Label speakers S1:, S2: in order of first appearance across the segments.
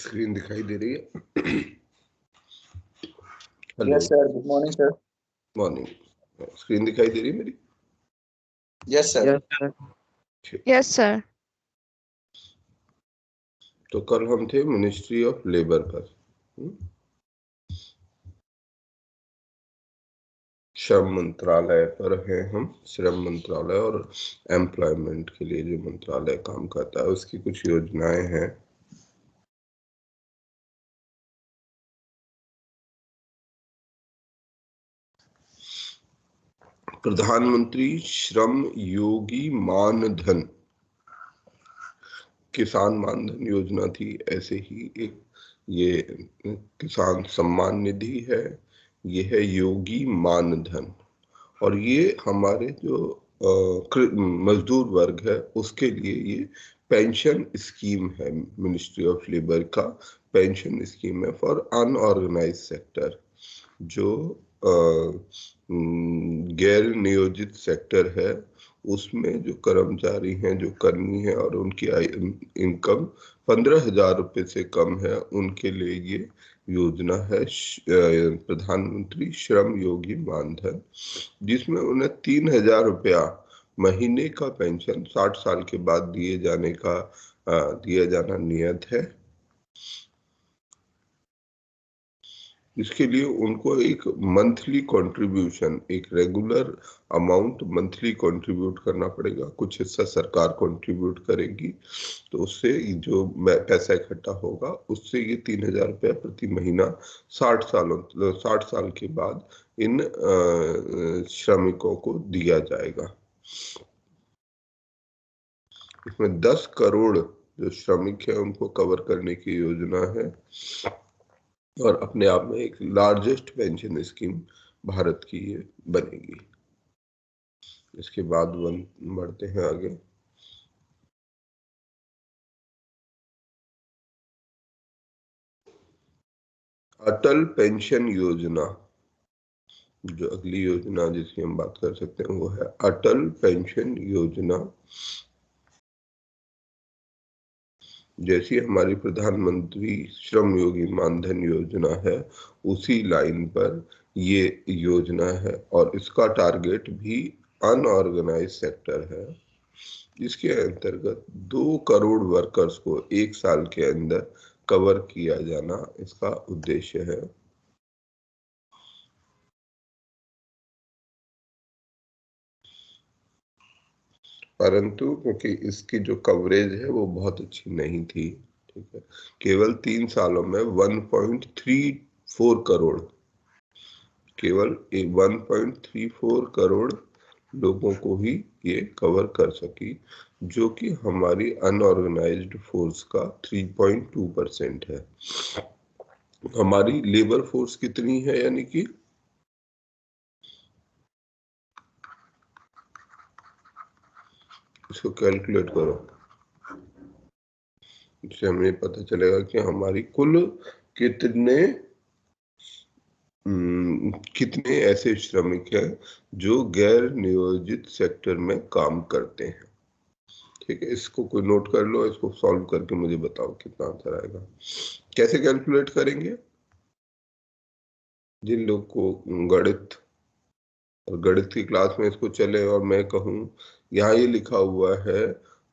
S1: Screen दिखाई दे रही है? Hello.
S2: Yes sir, good morning sir.
S1: Morning. Screen दिखाई दे रही है मेरी?
S2: Yes sir.
S3: Yes sir.
S1: तो कल हम थे मिनिस्ट्री ऑफ लेबर पर। श्रम मंत्रालय पर हैं हम। श्रम मंत्रालय और एम्प्लॉयमेंट के लिए जो मंत्रालय काम करता है उसकी कुछ योजनाएं हैं। प्रधानमंत्री श्रम योगी मानधन, किसान मानधन योजना थी, ऐसे ही एक ये किसान सम्मान निधि है, ये है योगी मानधन। और ये हमारे जो मजदूर वर्ग है उसके लिए ये पेंशन स्कीम है। मिनिस्ट्री ऑफ लेबर का पेंशन स्कीम है फॉर अनऑर्गेनाइज सेक्टर, जो गैर नियोजित सेक्टर है, उसमें जो कर्मचारी हैं, जो कर्मी हैं और उनकी इनकम 15,000 रुपये से कम है, उनके लिए ये योजना है प्रधानमंत्री श्रम योगी मानधन, जिसमें उन्हें 3,000 रुपया महीने का पेंशन 60 साल के बाद दिया जाना नियत है। इसके लिए उनको एक मंथली कंट्रीब्यूशन, एक रेगुलर अमाउंट मंथली कंट्रीब्यूट करना पड़ेगा। कुछ हिस्सा सरकार कंट्रीब्यूट करेगी, तो उससे जो पैसा इकट्ठा होगा उससे ये 3,000 रुपया प्रति महीना 60 साल के बाद इन श्रमिकों को दिया जाएगा। इसमें 10 करोड़ जो श्रमिक है उनको कवर करने की योजना है और अपने आप में एक लार्जेस्ट पेंशन स्कीम भारत की ये बनेगी। इसके बाद बढ़ते हैं आगे। अटल पेंशन योजना, जो अगली योजना जिसकी हम बात कर सकते हैं वो है अटल पेंशन योजना। जैसी हमारी प्रधानमंत्री श्रम योगी मानधन योजना है उसी लाइन पर ये योजना है और इसका टारगेट भी अनऑर्गेनाइज सेक्टर है। इसके अंतर्गत 2 करोड़ वर्कर्स को 1 साल के अंदर कवर किया जाना इसका उद्देश्य है। परंतु क्योंकि इसकी जो कवरेज है वो बहुत अच्छी नहीं थी, ठीक है, केवल 3 सालों में 1.34 करोड़, केवल 1.34 करोड़ लोगों को ही ये कवर कर सकी, जो कि हमारी अनऑर्गेनाइज्ड फोर्स का 3.2% है। हमारी लेबर फोर्स कितनी है, यानी कि इसको कैलकुलेट करो, इससे हमें पता चलेगा कि हमारी कुल कितने ऐसे श्रमिक हैं जो गैर नियोजित सेक्टर में काम करते हैं। ठीक है, इसको कोई नोट कर लो, इसको सॉल्व करके मुझे बताओ कितना आंसर आएगा। कैसे कैलकुलेट करेंगे? जिन लोग को गणित की क्लास में इसको चले और मैं कहूँ यहाँ ये लिखा हुआ है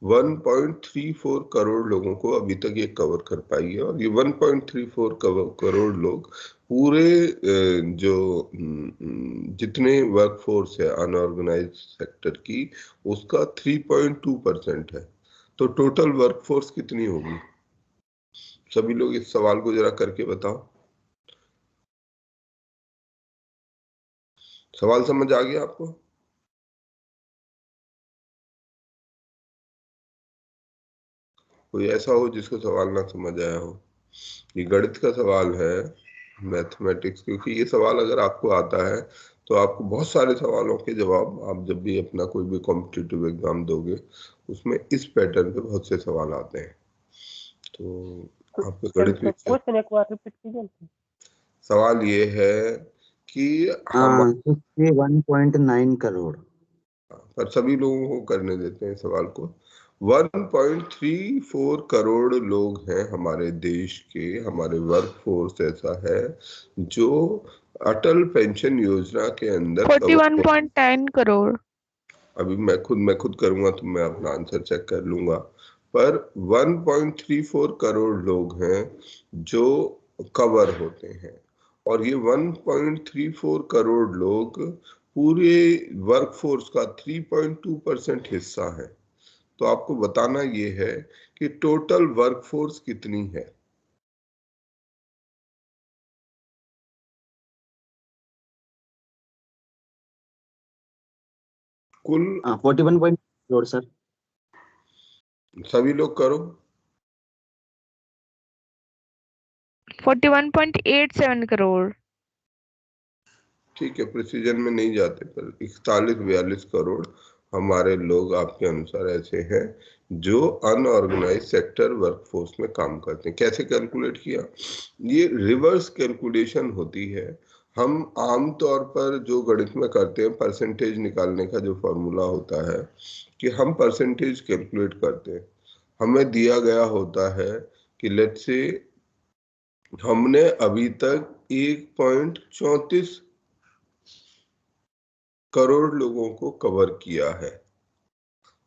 S1: 1.34 करोड़ लोगों को अभी तक ये कवर कर पाई है, और ये 1.34 करोड़ लोग पूरे जो जितने वर्कफोर्स है अनऑर्गेनाइज्ड सेक्टर की उसका 3.2% है। तो टोटल वर्कफोर्स कितनी होगी? सभी लोग इस सवाल को जरा करके बताओ। सवाल समझ आ गया आपको? कोई ऐसा हो जिसको सवाल ना समझ आया हो? ये गणित का सवाल है, मैथमेटिक्स, क्योंकि ये सवाल अगर आपको आता है तो आपको बहुत सारे सवालों के जवाब, आप जब भी अपना कोई भी कॉम्पिटिटिव एग्जाम दोगे उसमें इस पैटर्न पे बहुत से सवाल आते हैं। तो आपको गणित में
S4: क्वेश्चन एक बार रिपीट कीजिए।
S1: सवाल ये है कि
S5: 1.9 करोड़,
S1: पर सभी लोगों को करने देते हैं सवाल को। 1.34 करोड़ लोग हैं हमारे देश के, हमारे वर्क फोर्स ऐसा है जो अटल पेंशन योजना के अंदर
S3: 41.10 करोड़।
S1: अभी मैं खुद करूंगा तो मैं अपना आंसर चेक कर लूंगा, पर 1.34 करोड़ लोग हैं जो कवर होते हैं, और ये 1.34 करोड़ लोग पूरे वर्कफोर्स का 3.2% हिस्सा है। तो आपको बताना ये है कि टोटल वर्कफोर्स कितनी है। कुल
S4: 41 करोड़ सर।
S1: सभी लोग करो।
S3: 41.87 करोड़।
S1: ठीक है, प्रिसीजन में नहीं जाते, पर 41-42 करोड़ हमारे लोग आपके अनुसार ऐसे हैं जो अनऑर्गेनाइज सेक्टर वर्कफोर्स में काम करते हैं। कैसे कैलकुलेट किया? ये रिवर्स कैलकुलेशन होती है। हम आमतौर पर जो गणित में करते हैं, परसेंटेज निकालने का जो फॉर्मूला होता है कि हम परसेंटेज कैलकुलेट करते हैं। हमें दिया गया होता है कि लेट्स से हमने अभी तक 1.34 करोड़ लोगों को कवर किया है,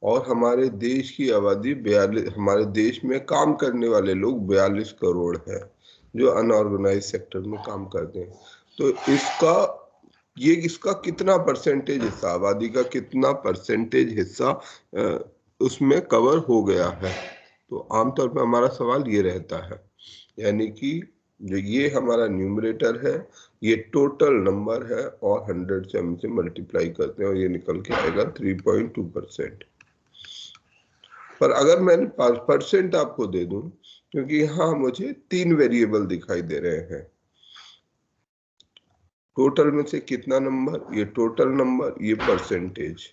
S1: और हमारे देश की आबादी 42, हमारे देश में काम करने वाले लोग 42 करोड़ है जो अनऑर्गेनाइज सेक्टर में काम करते हैं। तो इसका कितना परसेंटेज हिस्सा, आबादी का कितना परसेंटेज हिस्सा उसमें कवर हो गया है? तो आमतौर पर हमारा सवाल ये रहता है, यानी कि जो ये हमारा न्यूमरेटर है ये टोटल नंबर है, और 100 से हम इसे मल्टीप्लाई करते हैं और ये निकल के आएगा 3.2%। पर अगर मैंने 5% आपको दे दूं, क्योंकि यहाँ मुझे 3 वेरिएबल दिखाई दे रहे हैं, टोटल में से कितना नंबर, ये टोटल नंबर, ये परसेंटेज,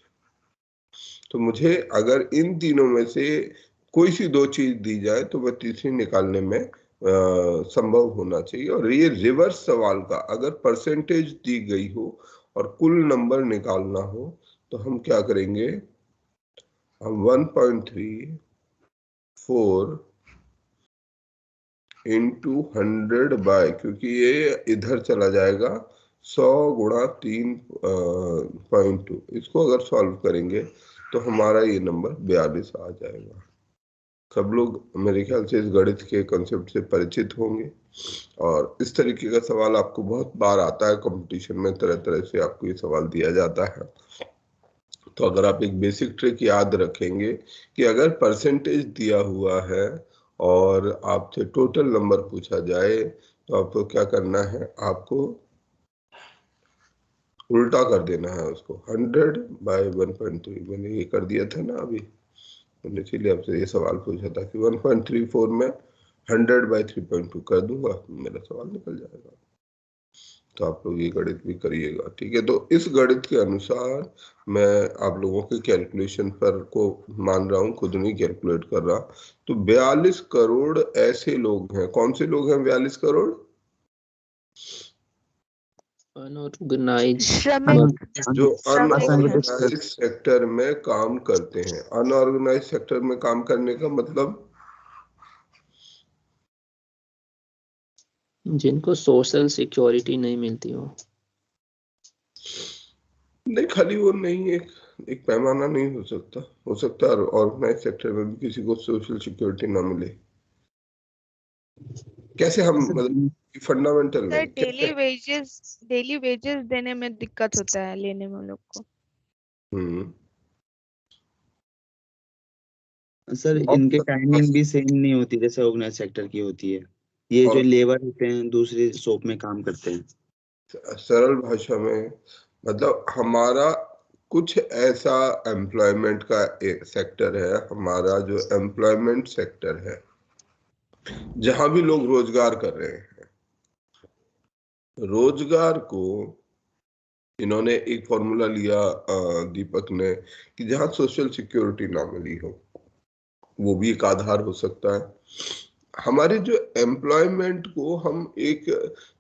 S1: तो मुझे अगर इन तीनों में से कोई सी दो चीज दी जाए तो वह तीसरी निकालने में संभव होना चाहिए। और ये रिवर्स सवाल का अगर परसेंटेज दी गई हो और कुल नंबर निकालना हो तो हम क्या करेंगे, हम 1.34 इंटू 100 बाय, क्योंकि ये इधर चला जाएगा 100 गुणा 3.2, इसको अगर सॉल्व करेंगे तो हमारा ये नंबर 42 आ जाएगा। सब लोग मेरे ख्याल से इस गणित के कॉन्सेप्ट से परिचित होंगे, और इस तरीके का सवाल आपको बहुत बार आता है कंपटीशन में, तरह तरह से आपको ये सवाल दिया जाता है। तो अगर आप एक बेसिक ट्रिक याद रखेंगे कि अगर परसेंटेज दिया हुआ है और आपसे टोटल नंबर पूछा जाए तो आपको क्या करना है, आपको उल्टा कर देना है उसको, 100 बाय 1.3 मैंने ये कर दिया था ना अभी, मैंने इसीलिए आपसे ये सवाल पूछा था कि 1.34 में 100 बाय 3.2 कर दूंगा, मेरा सवाल निकल जाएगा। तो आप लोग ये गणित भी करिएगा, ठीक है? तो इस गणित के अनुसार मैं आप लोगों के कैलकुलेशन पर को मान रहा हूँ, खुद नहीं कैलकुलेट कर रहा। तो 42 करोड़ ऐसे लोग हैं, कौन से लोग हैं 42 करोड़?
S4: अनऑर्गेनाइज
S3: श्रमिक।
S1: जो
S3: श्रमिक
S1: अनऑर्गेनाइज सेक्टर में काम करते हैं। अनऑर्गेनाइज सेक्टर में काम करने का मतलब
S4: जिनको सोशल सिक्योरिटी नहीं मिलती हो।
S1: नहीं, खाली वो नहीं, एक पैमाना नहीं हो सकता ऑर्गेनाइज सेक्टर में भी किसी को सोशल सिक्योरिटी ना मिले। कैसे हम, मतलब फंडामेंटल
S3: सर,
S1: में
S3: डेली वेजेस देने में दिक्कत होता है, लेने में हम लोग को।
S4: सर इनके टाइमिंग भी सेम नहीं होती जैसे ऑर्गेनाइज सेक्टर की होती है। ये जो लेबर होते हैं दूसरे शॉप में काम करते हैं।
S1: सरल भाषा में मतलब हमारा कुछ ऐसा एम्प्लॉयमेंट का एक सेक्टर है, हमारा जो एम्प्लॉयमेंट सेक्टर है जहां भी लोग रोजगार कर रहे हैं, रोजगार को इन्होंने एक फॉर्मूला लिया दीपक ने कि जहां सोशल सिक्योरिटी ना मिली हो, वो भी एक आधार हो सकता है। हमारे जो एम्प्लॉयमेंट को हम एक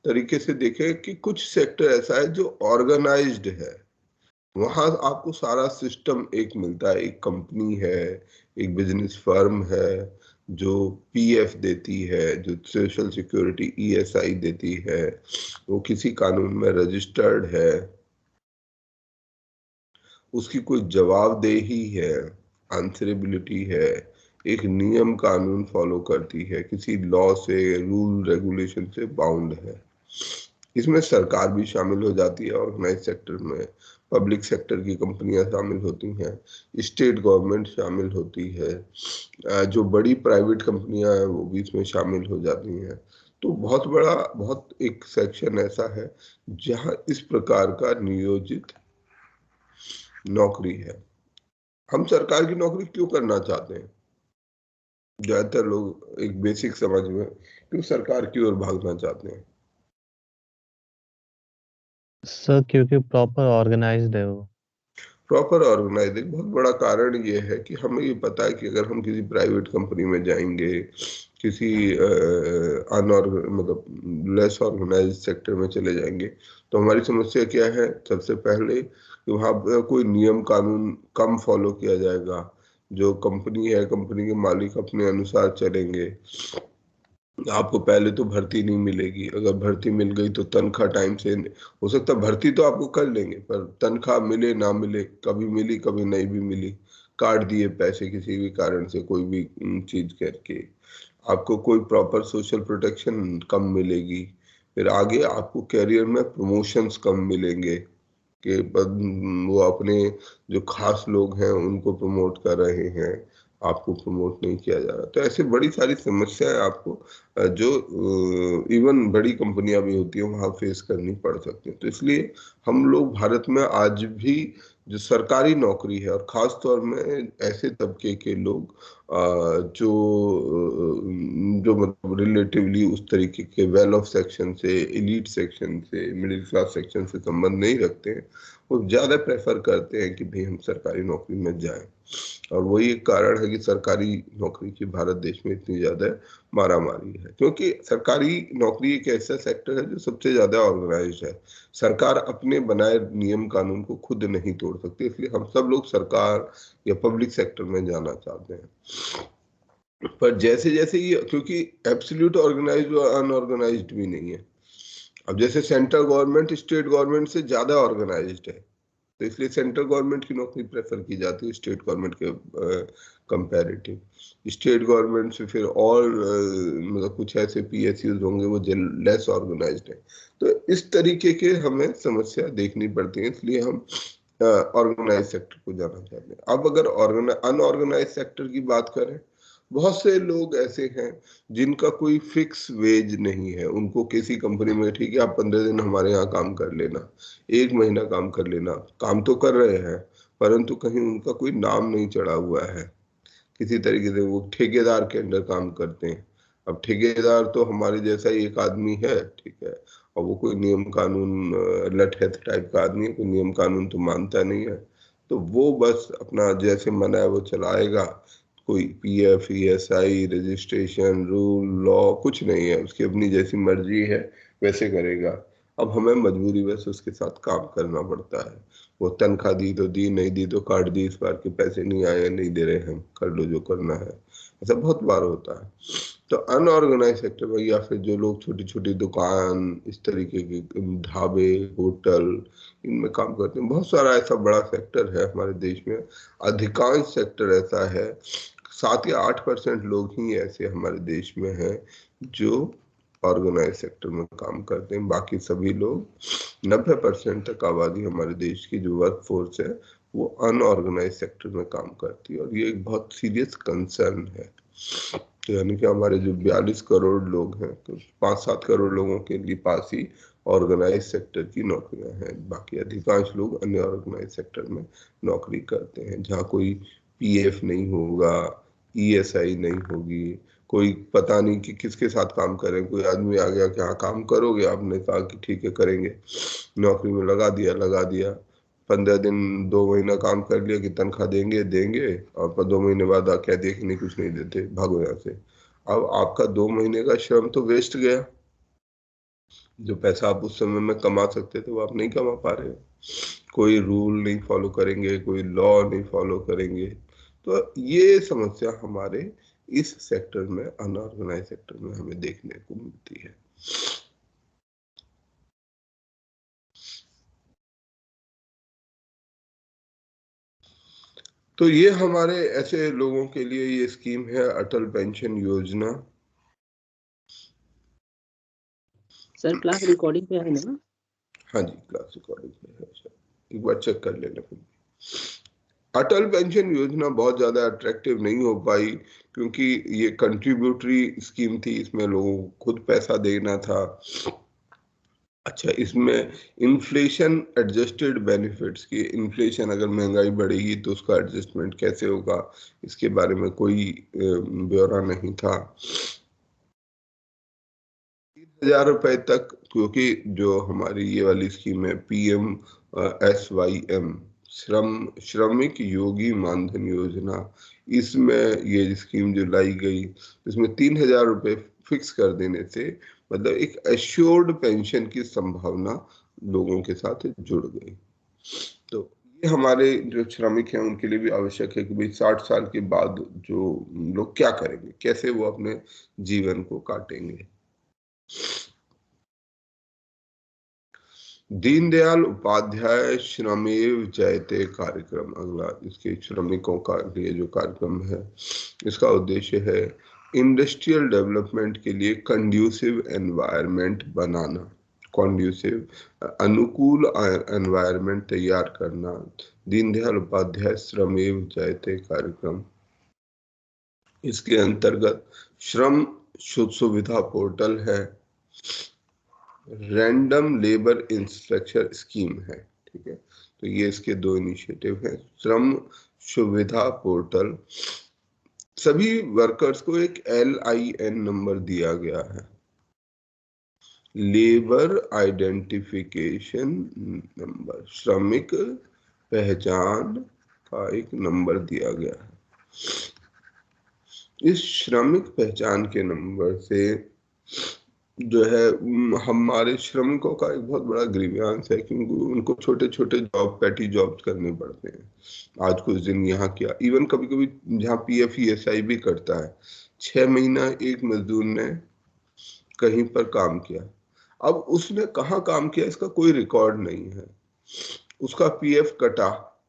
S1: तरीके से देखें कि कुछ सेक्टर ऐसा है जो ऑर्गेनाइज्ड है, वहां आपको सारा सिस्टम एक मिलता है, एक कंपनी है, एक बिजनेस फर्म है जो पीएफ देती है, जो सोशल सिक्योरिटी ईएसआई देती है, वो किसी कानून में रजिस्टर्ड है, उसकी कोई जवाबदेही है, आंसरेबिलिटी है, एक नियम कानून फॉलो करती है, किसी लॉ से, रूल रेगुलेशन से बाउंड है। इसमें सरकार भी शामिल हो जाती है, ऑर्गेनाइज सेक्टर में पब्लिक सेक्टर की कंपनियां शामिल होती हैं, स्टेट गवर्नमेंट शामिल होती है, जो बड़ी प्राइवेट कंपनियां हैं वो भी इसमें शामिल हो जाती हैं। तो बहुत एक सेक्शन ऐसा है जहां इस प्रकार का नियोजित नौकरी है। हम सरकार की नौकरी क्यों करना चाहते हैं? ज्यादातर लोग एक बेसिक समझ में क्यों सरकार की ओर भागना चाहते हैं?
S5: सर क्योंकि प्रॉपर ऑर्गेनाइज्ड है वो।
S1: प्रॉपर ऑर्गेनाइज एक बहुत बड़ा कारण ये है कि हमें ये पता है कि अगर हम किसी प्राइवेट कंपनी में जाएंगे, किसी मतलब लेस ऑर्गेनाइज सेक्टर में चले जाएंगे, तो हमारी समस्या क्या है? सबसे पहले कि वहाँ पे कोई नियम कानून कम फॉलो किया जाएगा। जो कंपनी है, कंपनी के मालिक अपने अनुसार चलेंगे। आपको पहले तो भर्ती नहीं मिलेगी, अगर भर्ती मिल गई तो तनख्वाह टाइम से हो सकता है, भर्ती तो आपको कर लेंगे पर तनख्वाह मिले ना मिले, कभी मिली कभी नहीं भी मिली, काट दिए पैसे किसी भी कारण से, कोई भी चीज करके आपको कोई प्रॉपर सोशल प्रोटेक्शन कम मिलेगी। फिर आगे आपको कैरियर में प्रमोशंस कम मिलेंगे कि वो अपने जो खास लोग हैं उनको प्रमोट कर रहे हैं, आपको प्रमोट नहीं किया जा रहा। तो ऐसे बड़ी सारी समस्याएं आपको जो इवन बड़ी कंपनियां भी होती हैं वहां फेस करनी पड़ सकती हैं। तो इसलिए हम लोग भारत में आज भी जो सरकारी नौकरी है, और खास तौर में ऐसे तबके के लोग जो मतलब रिलेटिवली उस तरीके के वेल ऑफ सेक्शन से, एलीट सेक्शन से, मिडिल क्लास सेक्शन से संबंध नहीं रखते हैं, वो ज्यादा प्रेफर करते हैं कि भाई हम सरकारी नौकरी में जाएं। और वही एक कारण है कि सरकारी नौकरी की भारत देश में इतनी ज्यादा मारामारी है, क्योंकि सरकारी नौकरी एक ऐसा सेक्टर है जो सबसे ज्यादा ऑर्गेनाइज्ड है। सरकार अपने बनाए नियम कानून को खुद नहीं तोड़ सकती, इसलिए हम सब लोग सरकार या पब्लिक सेक्टर में जाना चाहते हैं। पर जैसे जैसे ये, क्योंकि एब्सोल्यूट ऑर्गेनाइज्ड और अनऑर्गेनाइज्ड भी नहीं है। अब जैसे सेंट्रल गवर्नमेंट स्टेट गवर्नमेंट से ज्यादा ऑर्गेनाइज्ड है, तो इसलिए सेंट्रल गवर्नमेंट की नौकरी प्रेफर की जाती है स्टेट गवर्नमेंट के कंपैरेटिव। स्टेट गवर्नमेंट से फिर और मतलब कुछ ऐसे पीएसयूज होंगे वो लेस ऑर्गेनाइज्ड है। तो इस तरीके के हमें समस्या देखनी पड़ती है, इसलिए हम ऑर्गेनाइज सेक्टर को जाना चाहते हैं। अब अगर अनऑर्गेनाइज सेक्टर की बात करें, बहुत से लोग ऐसे हैं जिनका कोई फिक्स वेज नहीं है। उनको किसी कंपनी में ठीक है आप 15 दिन हमारे यहाँ काम कर लेना, 1 महीना काम कर लेना, काम तो कर रहे हैं परंतु कहीं उनका कोई नाम नहीं चढ़ा हुआ है, किसी तरीके से वो ठेकेदार के अंडर काम करते हैं। अब ठेकेदार तो हमारे जैसा ही एक आदमी है, ठीक है, और वो कोई नियम कानून लठैत टाइप का आदमी है, कोई नियम कानून तो मानता नहीं है। तो वो बस अपना जैसे मना है वो चलाएगा, कोई PF ESI registration rule law कुछ नहीं है, उसकी अपनी जैसी मर्जी है वैसे करेगा। अब हमें मजबूरी बस उसके साथ काम करना पड़ता है। वो तनख्वाह दी तो दी, नहीं दी तो काट दी, इस बार के पैसे नहीं आए, नहीं दे रहे हम, कर लो जो करना है। ऐसा बहुत बार होता है। तो अनऑर्गेनाइज सेक्टर में या फिर जो लोग छोटी छोटी दुकान, इस तरीके के ढाबे, होटल, इनमें काम करते हैं, बहुत सारा ऐसा बड़ा सेक्टर है हमारे देश में। अधिकांश सेक्टर ऐसा है, 7 या 8% लोग ही ऐसे हमारे देश में हैं जो ऑर्गेनाइज सेक्टर में काम करते हैं। बाकी सभी लोग 90% तक आबादी हमारे देश की जो वर्क फोर्स है वो अनऑर्गेनाइज सेक्टर में काम करती है, और ये एक बहुत सीरियस कंसर्न है। तो यानी कि हमारे जो 42 करोड़ लोग हैं, तो 5-7 करोड़ लोगों के लिए पास ही ऑर्गेनाइज सेक्टर की नौकरियां हैं, बाकी अधिकांश लोग अनऑर्गेनाइज सेक्टर में नौकरी करते हैं, जहाँ कोई पीएफ नहीं होगा, ईएसआई नहीं होगी, कोई पता नहीं कि किसके साथ काम करें। कोई आदमी आ गया कि हाँ काम करोगे, आपने कहा कि ठीक है करेंगे, नौकरी में लगा दिया 15 दिन 2 महीना काम कर लिया कि तनख्वाह देंगे देंगे, और पर 2 महीने बाद कह दिया कि नहीं कुछ नहीं देते, भागो यहाँ से। अब आपका 2 महीने का श्रम तो वेस्ट गया, जो पैसा आप उस समय में कमा सकते थे वो आप नहीं कमा पा रहे हो। कोई रूल नहीं फॉलो करेंगे, कोई लॉ नहीं फॉलो करेंगे। तो ये समस्या हमारे इस सेक्टर में, अनऑर्गेनाइज सेक्टर में हमें देखने को मिलती है। तो ये हमारे ऐसे लोगों के लिए ये स्कीम है अटल पेंशन योजना।
S6: सर क्लास रिकॉर्डिंग पे है ना?
S1: हाँ जी, क्लास रिकॉर्डिंग पे है सर, एक बार चेक कर लेना। अटल पेंशन योजना बहुत ज्यादा अट्रैक्टिव नहीं हो पाई क्योंकि ये कंट्रीब्यूटरी स्कीम थी, इसमें लोगों को खुद पैसा देना था। अच्छा, इसमें इन्फ्लेशन एडजस्टेड बेनिफिट्स की, इन्फ्लेशन अगर महंगाई बढ़ेगी तो उसका एडजस्टमेंट कैसे होगा, इसके बारे में कोई ब्यौरा नहीं था। 3,000 रुपए तक, क्योंकि जो हमारी ये वाली स्कीम है PMSYM, श्रमिक योगी मानधन योजना, इसमें ये स्कीम जो लाई गई, इसमें 3,000 रुपए फिक्स कर देने से मतलब एक एश्योर्ड पेंशन की संभावना लोगों के साथ जुड़ गई। तो ये हमारे जो श्रमिक हैं उनके लिए भी आवश्यक है कि भाई 60 साल के बाद जो लोग क्या करेंगे, कैसे वो अपने जीवन को काटेंगे। दीनदयाल उपाध्याय श्रमेव जयते कार्यक्रम, अगला इसके श्रमिकों का लिए जो कार्यक्रम है, इसका उद्देश्य है इंडस्ट्रियल डेवलपमेंट के लिए कंड्यूसिव एनवायरनमेंट बनाना, कंड्यूसिव अनुकूल एनवायरनमेंट तैयार करना। दीनदयाल उपाध्याय श्रमेव जयते कार्यक्रम, इसके अंतर्गत श्रम सुविधा पोर्टल है, रैंडम लेबर इंस्पेक्शन स्कीम है। ठीक है, तो ये इसके दो इनिशिएटिव हैं। श्रम सुविधा पोर्टल, सभी वर्कर्स को एक LIN नंबर दिया गया है, लेबर आइडेंटिफिकेशन नंबर, श्रमिक पहचान का एक नंबर दिया गया है। इस श्रमिक पहचान के नंबर से जो है हमारे श्रमिकों का एक बहुत बड़ा ग्रीवांस है, क्योंकि उनको छोटे छोटे जॉब, पैटी जॉब्स करने पड़ते हैं। आज कुछ दिन यहाँ किया, इवन कभी कभी जहाँ PF ESI भी करता है, 6 महीना एक मजदूर ने कहीं पर काम किया, अब उसने कहाँ काम किया इसका कोई रिकॉर्ड नहीं है, उसका PF कटा,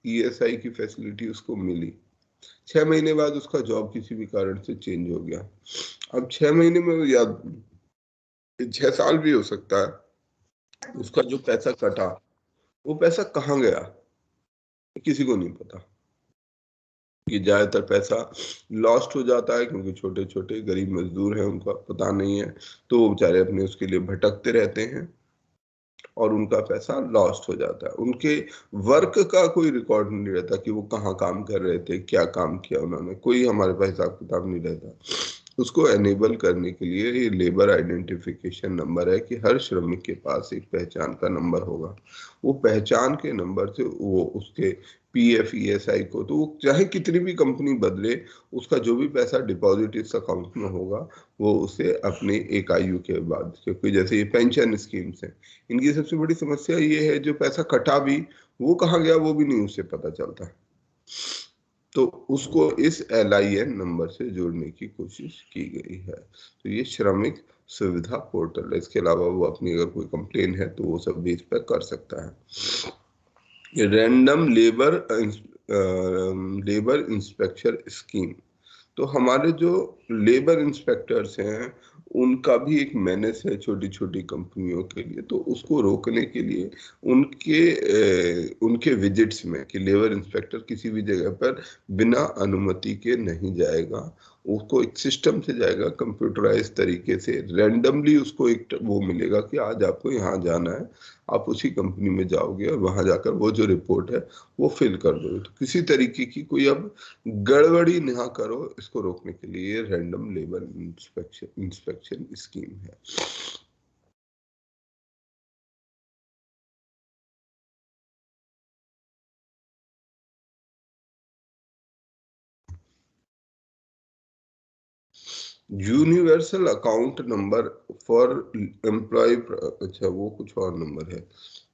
S1: ESI की फैसिलिटी उसको मिली, 6 महीने बाद उसका जॉब किसी भी कारण से चेंज हो गया। अब 6 महीने में या 6 साल भी हो सकता है, उसका जो पैसा कटा वो पैसा कहाँ गया किसी को नहीं पता। कि ज्यादातर पैसा लॉस्ट हो जाता है, क्योंकि छोटे छोटे गरीब मजदूर हैं, उनका पता नहीं है, तो वो बेचारे अपने उसके लिए भटकते रहते हैं और उनका पैसा लॉस्ट हो जाता है। उनके वर्क का कोई रिकॉर्ड नहीं रहता कि वो कहाँ काम कर रहे थे, क्या काम किया उन्होंने, कोई हमारे पास हिसाब किताब नहीं रहता। उसको एनेबल करने के लिए ये लेबर आइडेंटिफिकेशन नंबर है कि हर श्रमिक के पास एक पहचान का नंबर होगा। वो पहचान के नंबर से वो उसके PF ESI को, तो वो चाहे कितनी भी कंपनी बदले, उसका जो भी पैसा डिपॉजिट इस अकाउंट में होगा वो उसे अपनी एक आयु के बाद, क्योंकि जैसे ये पेंशन स्कीम्स हैं, इनकी सबसे बड़ी समस्या ये है जो पैसा कटा भी वो कहाँ गया वो भी नहीं उससे पता चलता, तो उसको इस LIN नंबर से जोड़ने की कोशिश की गई है। तो ये श्रमिक सुविधा पोर्टल है। इसके अलावा वो अपनी अगर कोई कंप्लेन है तो वो सब भी इस पर कर सकता है। ये रैंडम लेबर इंस्पेक्शन स्कीम, तो हमारे जो लेबर इंस्पेक्टर्स हैं उनका भी एक मेनेस है छोटी छोटी कंपनियों के लिए, तो उसको रोकने के लिए उनके विजिट्स में कि लेबर इंस्पेक्टर किसी भी जगह पर बिना अनुमति के नहीं जाएगा, उसको एक सिस्टम से जाएगा, कंप्यूटराइज तरीके से, रैंडमली उसको एक वो मिलेगा कि आज आपको यहाँ जाना है, आप उसी कंपनी में जाओगे और वहां जाकर वो जो रिपोर्ट है वो फिल कर दोगे। तो किसी तरीके की कोई अब गड़बड़ी ना करो, इसको रोकने के लिए रैंडम लेबर इंस्पेक्शन स्कीम है। Universal account number for employ, अच्छा वो कुछ और नंबर है,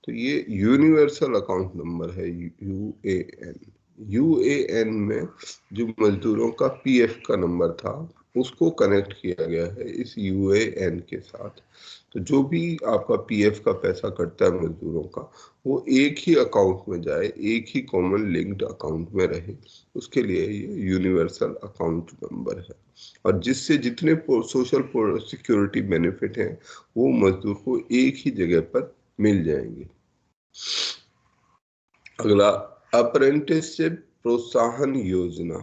S1: तो ये यूनिवर्सल अकाउंट नंबर है, यूएएन। यूएएन में जो मजदूरों का पीएफ का नंबर था उसको कनेक्ट किया गया है इस यूएएन के साथ। तो जो भी आपका पीएफ का पैसा कटता है मजदूरों का, वो एक ही अकाउंट में जाए, एक ही कॉमन लिंक्ड अकाउंट में रहे, उसके लिए ये यूनिवर्सल अकाउंट नंबर है। और जिससे जितने सोशल सिक्योरिटी बेनिफिट हैं वो मजदूर को एक ही जगह पर मिल जाएंगे। अगला, अप्रेंटिसशिप प्रोत्साहन योजना।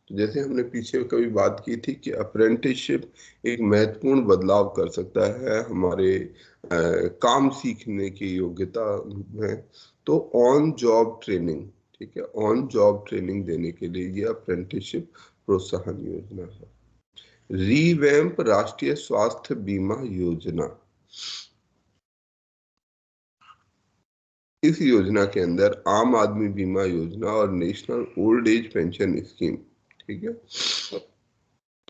S1: तो जैसे हमने पीछे कभी बात की थी कि अप्रेंटिसशिप एक महत्वपूर्ण बदलाव कर सकता है हमारे काम सीखने की योग्यता में। तो ऑन जॉब ट्रेनिंग, ठीक है, ऑन जॉब ट्रेनिंग देने के लिए ये अप्रेंटिसशिप प्रोत्साहन योजना है। रीवैम्प राष्ट्रीय स्वास्थ्य बीमा योजना, इस योजना के अंदर आम आदमी बीमा योजना और national old age pension scheme, ठीक है,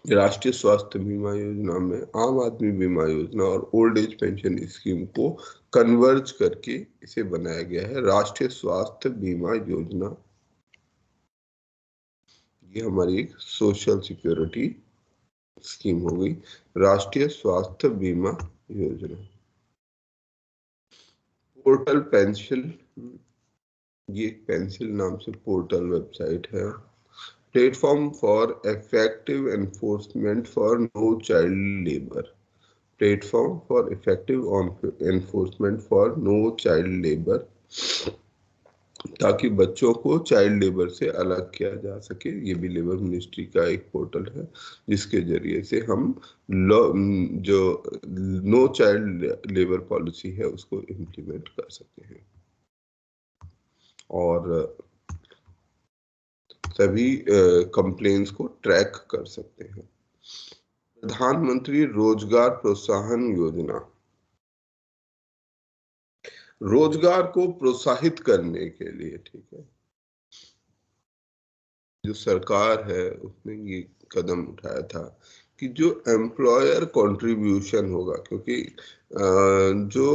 S1: राष्ट्रीय स्वास्थ्य बीमा योजना में आम आदमी बीमा योजना और ओल्ड एज पेंशन स्कीम को कन्वर्ज करके इसे बनाया गया है राष्ट्रीय स्वास्थ्य बीमा योजना। ये हमारी एक सोशल सिक्योरिटी स्कीम हो गई, राष्ट्रीय स्वास्थ्य बीमा योजना। पोर्टल पेंसिल, ये एक पेंसिल नाम से पोर्टल वेबसाइट है। Platform for effective enforcement for no child labour, platform for effective enforcement for no child labour, ताकि बच्चों को चाइल्ड लेबर से अलग किया जा सके। ये भी लेबर मिनिस्ट्री का एक पोर्टल है जिसके जरिए से हम जो नो चाइल्ड लेबर पॉलिसी है उसको इम्प्लीमेंट कर सकते हैं और सभी कंप्लेंट्स को ट्रैक कर सकते हैं। प्रधानमंत्री रोजगार प्रोत्साहन योजना, रोजगार को प्रोत्साहित करने के लिए, ठीक है, जो सरकार है उसने ये कदम उठाया था कि जो एम्प्लॉयर कंट्रीब्यूशन होगा, क्योंकि जो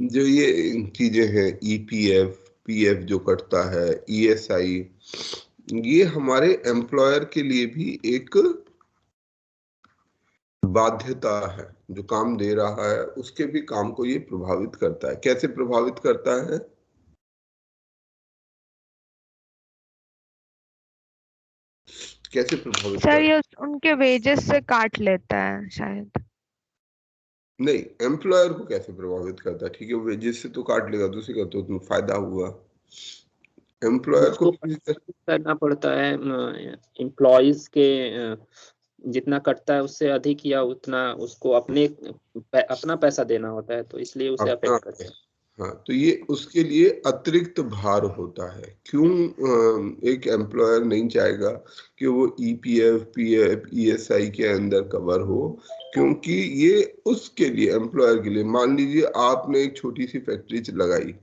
S1: ये चीजें हैं ईपीएफ, पीएफ जो कटता है, ईएसआई, ये हमारे एम्प्लॉयर के लिए भी एक बाध्यता है। जो काम दे रहा है उसके भी काम को ये प्रभावित करता है। कैसे प्रभावित करता है? कैसे प्रभावित
S3: सर
S1: करता
S3: ये उनके वेजेस से काट लेता है शायद।
S1: नहीं, एम्प्लॉयर को कैसे प्रभावित करता है? ठीक है, वेजेस से तो काट लेगा, दूसरी का तो तुम्हें फायदा हुआ। एम्प्लॉयर को
S6: करना पड़ता है एम्प्लॉइज के जितना कटता है उससे अधिक या उतना उसको अपना पैसा देना होता है, तो इसलिए उसे अफेक्ट करता है।
S1: हाँ, तो ये उसके लिए अतिरिक्त भार होता है। क्यों एक एम्प्लॉयर नहीं चाहेगा कि वो ईपीएफ, पीएफ, ईएसआई के अंदर कवर हो? क्योंकि ये उसके लिए, एम्प्लॉयर के लिए, मान लीजिए आपने एक छोटी सी फैक्ट्री लगाई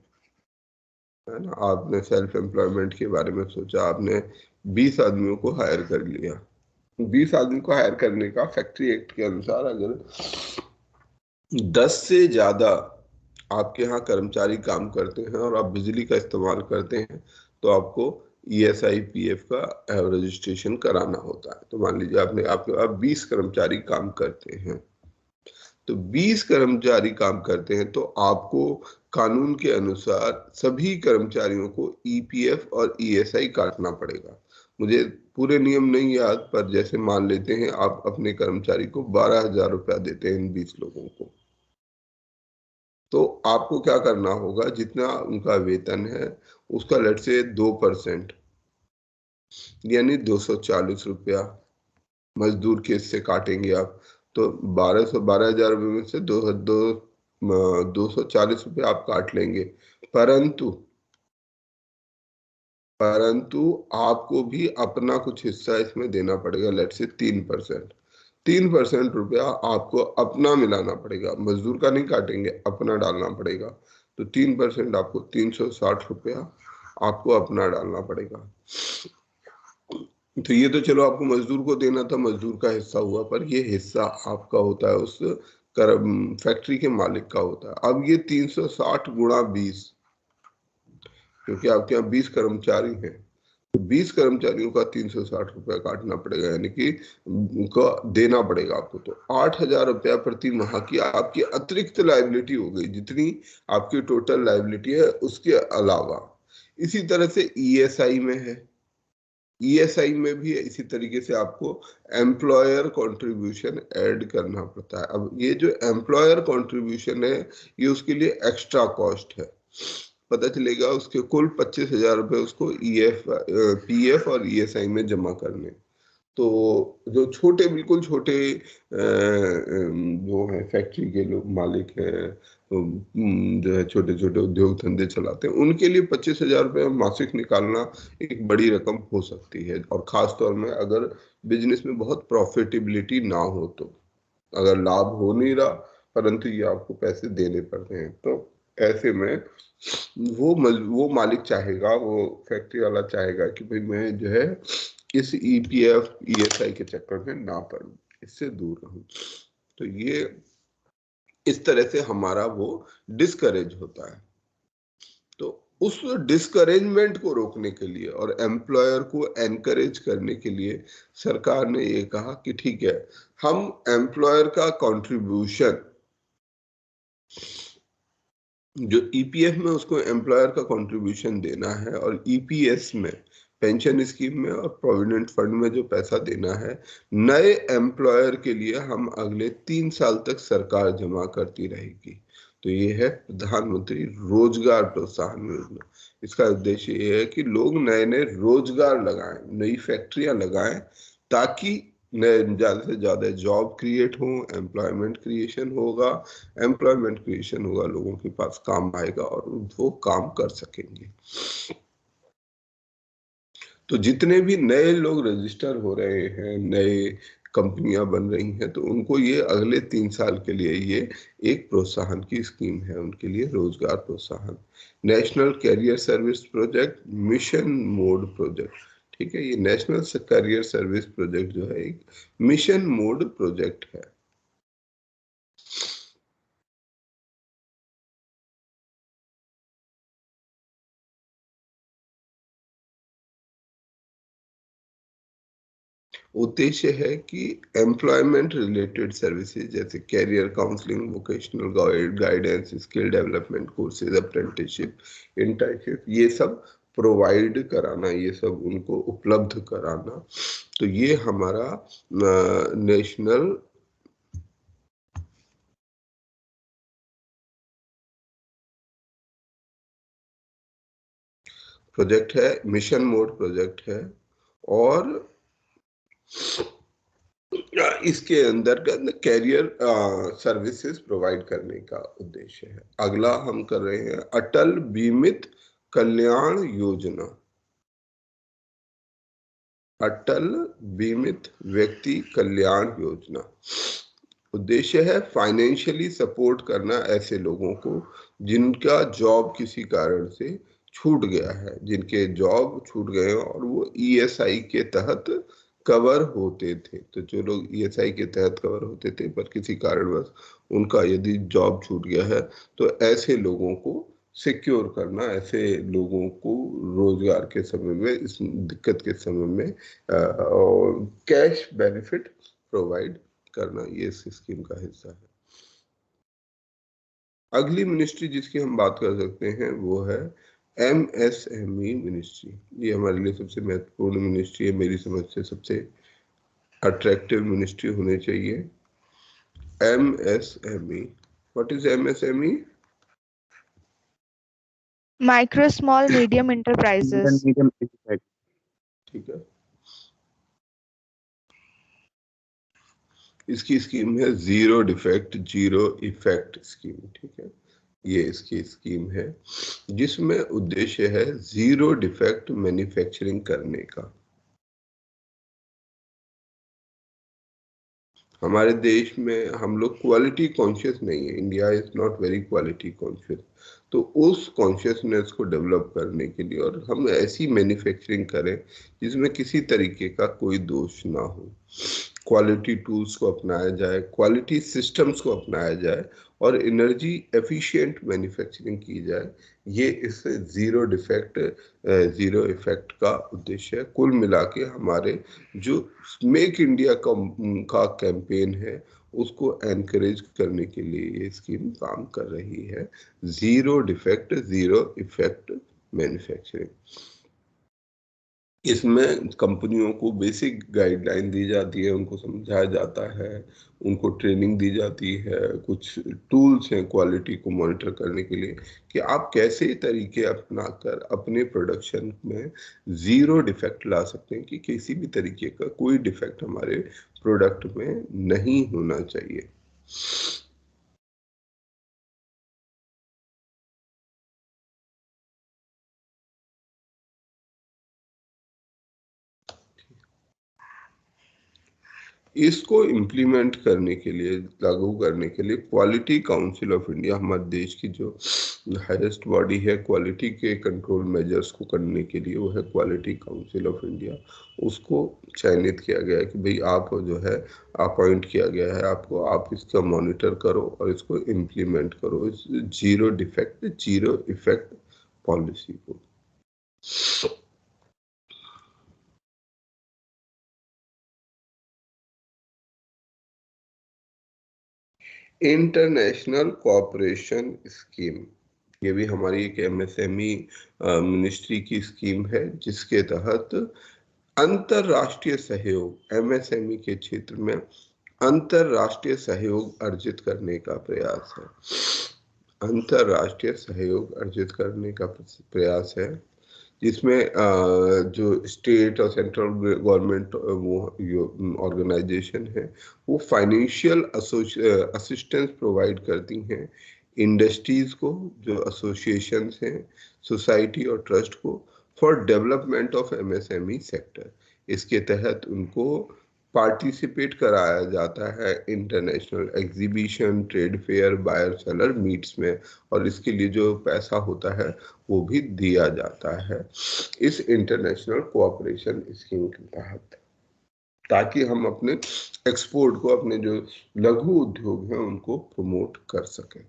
S1: है ना, आपने सेल्फ एम्प्लॉयमेंट के बारे में सोचा, आपने 20 आदमियों को हायर कर लिया। 20 आदमी को हायर करने का फैक्ट्री एक्ट के अनुसार अगर 10 से ज्यादा आपके यहाँ कर्मचारी काम करते हैं और आप बिजली का इस्तेमाल करते हैं तो आपको ईएसआई पीएफ का रजिस्ट्रेशन कराना होता है। तो मान लीजिए आपके 20 कर्मचारी काम करते हैं, तो 20 कर्मचारी काम करते हैं तो आपको कानून के अनुसार सभी कर्मचारियों को ईपीएफ और ईएसआई काटना पड़ेगा। मुझे पूरे नियम नहीं याद, पर जैसे मान लेते हैं आप अपने कर्मचारी को 12,000 रुपया देते हैं इन 20 लोगों को, तो आपको क्या करना होगा, जितना उनका वेतन है उसका लेट से 2% यानी 240 रुपया मजदूर के इससे काटेंगे आप। तो 12,000 रुपये में से 240 रुपये आप काट लेंगे, परंतु आपको भी अपना कुछ हिस्सा इसमें देना पड़ेगा, लेट से 3% रुपया आपको अपना मिलाना पड़ेगा। मजदूर का नहीं काटेंगे, अपना डालना पड़ेगा। तो 3% आपको 360 रुपया आपको अपना डालना पड़ेगा। तो ये तो चलो आपको मजदूर को देना था, मजदूर का हिस्सा हुआ, पर ये हिस्सा आपका होता है उस फैक्ट्री के मालिक का होता है। अब ये 360 गुणा 20, क्योंकि आपके यहाँ 20 कर्मचारी हैं, तो 20 कर्मचारियों का 360 रुपया काटना पड़ेगा, यानी कि उनका देना पड़ेगा आपको। तो 8,000 रुपया प्रति माह की आपकी अतिरिक्त लायबिलिटी हो गई, जितनी आपकी टोटल लायबिलिटी है उसके अलावा। इसी तरह से ईएसआई में है, ईएसआई में भी इसी तरीके से आपको एम्प्लॉयर कंट्रीब्यूशन ऐड करना पड़ता है। अब ये जो एम्प्लॉयर कंट्रीब्यूशन है, ये उसके लिए एक्स्ट्रा कॉस्ट है। पता चलेगा उसके कुल 25,000 रुपये उसको पीएफ और ईएसआई में जमा करने। तो जो छोटे, बिल्कुल छोटे जो है फैक्ट्री के लोग मालिक हैं, जो है छोटे छोटे उद्योग धंधे चलाते हैं, उनके लिए 25,000 रुपये मासिक निकालना एक बड़ी रकम हो सकती है। और खास तौर में अगर बिजनेस में बहुत प्रॉफिटेबिलिटी ना हो, तो अगर लाभ हो नहीं रहा परंतु ये आपको पैसे देने पड़ते हैं, तो ऐसे में वो मालिक चाहेगा, वो फैक्ट्री वाला चाहेगा कि भाई मैं जो है इस ईपीएफ ईएसआई के चक्कर में ना पड़ूं, इससे दूर रहूं। तो ये इस तरह से हमारा वो डिस्करेज होता है। तो उस डिस्करेजमेंट को रोकने के लिए और एम्प्लॉयर को एनकरेज करने के लिए सरकार ने ये कहा कि ठीक है, हम एम्प्लॉयर का कंट्रीब्यूशन, जो ईपीएफ में उसको एम्प्लॉयर का कंट्रीब्यूशन देना है, और ईपीएस में पेंशन स्कीम में और प्रोविडेंट फंड में जो पैसा देना है, नए एम्प्लॉयर के लिए हम अगले 3 साल तक सरकार जमा करती रहेगी। तो ये है प्रधानमंत्री रोजगार प्रोत्साहन योजना। इसका उद्देश्य ये है कि लोग नए नए रोजगार लगाएं, नई फैक्ट्रियां लगाएं, ताकि ज्यादा से ज्यादा जॉब क्रिएट हो, एम्प्लॉयमेंट क्रिएशन होगा। एम्प्लॉयमेंट क्रिएशन होगा, लोगों के पास काम आएगा और वो काम कर सकेंगे। तो जितने भी नए लोग रजिस्टर हो रहे हैं, नए कंपनियां बन रही हैं, तो उनको ये अगले 3 साल के लिए ये एक प्रोत्साहन की स्कीम है, उनके लिए रोजगार प्रोत्साहन। National career service project, mission mode project, ठीक है। ये नेशनल कैरियर सर्विस प्रोजेक्ट जो है एक मिशन मोड प्रोजेक्ट है। उद्देश्य है कि एम्प्लॉयमेंट रिलेटेड सर्विसेज जैसे career counselling, vocational guidance, skill development courses, apprenticeship, internship, ये सब प्रोवाइड कराना, ये सब उनको उपलब्ध कराना। तो ये हमारा नेशनल प्रोजेक्ट है, मिशन मोड प्रोजेक्ट है, और इसके अंदर कैरियर सर्विसेज प्रोवाइड करने का उद्देश्य है। अगला हम कर रहे हैं अटल बीमित कल्याण योजना। अटल बीमित व्यक्ति कल्याण योजना उद्देश्य है फाइनेंशियली सपोर्ट करना ऐसे लोगों को जिनका जॉब किसी कारण से छूट गया है, जिनके जॉब छूट गए और वो ईएसआई के तहत कवर होते थे। तो जो लोग ईएसआई के तहत कवर होते थे पर किसी कारणवश उनका यदि जॉब छूट गया है, तो ऐसे लोगों को सिक्योर करना, ऐसे लोगों को रोजगार के समय में, इस दिक्कत के समय में कैश बेनिफिट प्रोवाइड करना, ये इस स्कीम का हिस्सा है। अगली मिनिस्ट्री जिसकी हम बात कर सकते हैं वो है एमएसएमई मिनिस्ट्री। ये हमारे लिए सबसे महत्वपूर्ण मिनिस्ट्री है, मेरी समझ से सबसे अट्रैक्टिव मिनिस्ट्री होनी चाहिए। MSME, what is MSME?
S3: Micro small medium enterprises.
S1: ठीक है, इसकी स्कीम है zero defect zero effect scheme. ठीक है, ये इसकी स्कीम है जिसमें उद्देश्य है जीरो डिफेक्ट मैन्युफैक्चरिंग करने का। हमारे देश में हम लोग क्वालिटी कॉन्शियस नहीं है, India is not very quality conscious. तो उस कॉन्शियसनेस को डेवलप करने के लिए और हम ऐसी मैन्युफैक्चरिंग करें जिसमें किसी तरीके का कोई दोष ना हो, क्वालिटी टूल्स को अपनाया जाए, क्वालिटी सिस्टम्स को अपनाया जाए और एनर्जी एफिशिएंट मैन्युफैक्चरिंग की जाए। ये इस जीरो डिफेक्ट जीरो इफेक्ट का उद्देश्य है। कुल मिला के हमारे जो मेक इंडिया का कैंपेन है उसको एनकरेज करने के लिए ये स्कीम काम कर रही है। Zero defect zero effect manufacturing, इसमें कंपनियों को बेसिक गाइडलाइन दी जाती है, उनको समझाया जाता है, उनको ट्रेनिंग दी जाती है, कुछ टूल्स हैं क्वालिटी को मॉनिटर करने के लिए कि आप कैसे तरीके अपनाकर अपने प्रोडक्शन में जीरो डिफेक्ट ला सकते हैं कि किसी भी तरीके का कोई डिफेक्ट हमारे प्रोडक्ट में नहीं होना चाहिए। इसको इम्प्लीमेंट करने के लिए, लागू करने के लिए क्वालिटी काउंसिल ऑफ इंडिया, हमारे देश की जो हाईएस्ट बॉडी है क्वालिटी के कंट्रोल मेजर्स को करने के लिए, वो है क्वालिटी काउंसिल ऑफ इंडिया। उसको चयनित किया गया है कि भाई आप जो है अपॉइंट किया गया है आपको, आप इसका मॉनिटर करो और इसको इम्प्लीमेंट करो, इस zero defect zero effect policy को। इंटरनेशनल कोऑपरेशन स्कीम, ये भी हमारी एक एमएसएमई मिनिस्ट्री की स्कीम है जिसके तहत अंतरराष्ट्रीय सहयोग, एमएसएमई के क्षेत्र में अंतरराष्ट्रीय सहयोग अर्जित करने का प्रयास है। अंतरराष्ट्रीय सहयोग अर्जित करने का प्रयास है जिसमें जो स्टेट और सेंट्रल गवर्नमेंट वो ऑर्गेनाइजेशन है वो फाइनेंशियल असिस्टेंस प्रोवाइड करती हैं इंडस्ट्रीज को, जो एसोसिएशंस हैं, सोसाइटी और ट्रस्ट को, for development of MSME sector. इसके तहत उनको पार्टिसिपेट कराया जाता है international exhibition, trade fair, buyer seller meets में, और इसके लिए जो पैसा होता है वो भी दिया जाता है इस इंटरनेशनल कोऑपरेशन स्कीम के तहत, ताकि हम अपने एक्सपोर्ट को, अपने जो लघु उद्योग हैं उनको प्रमोट कर सकें।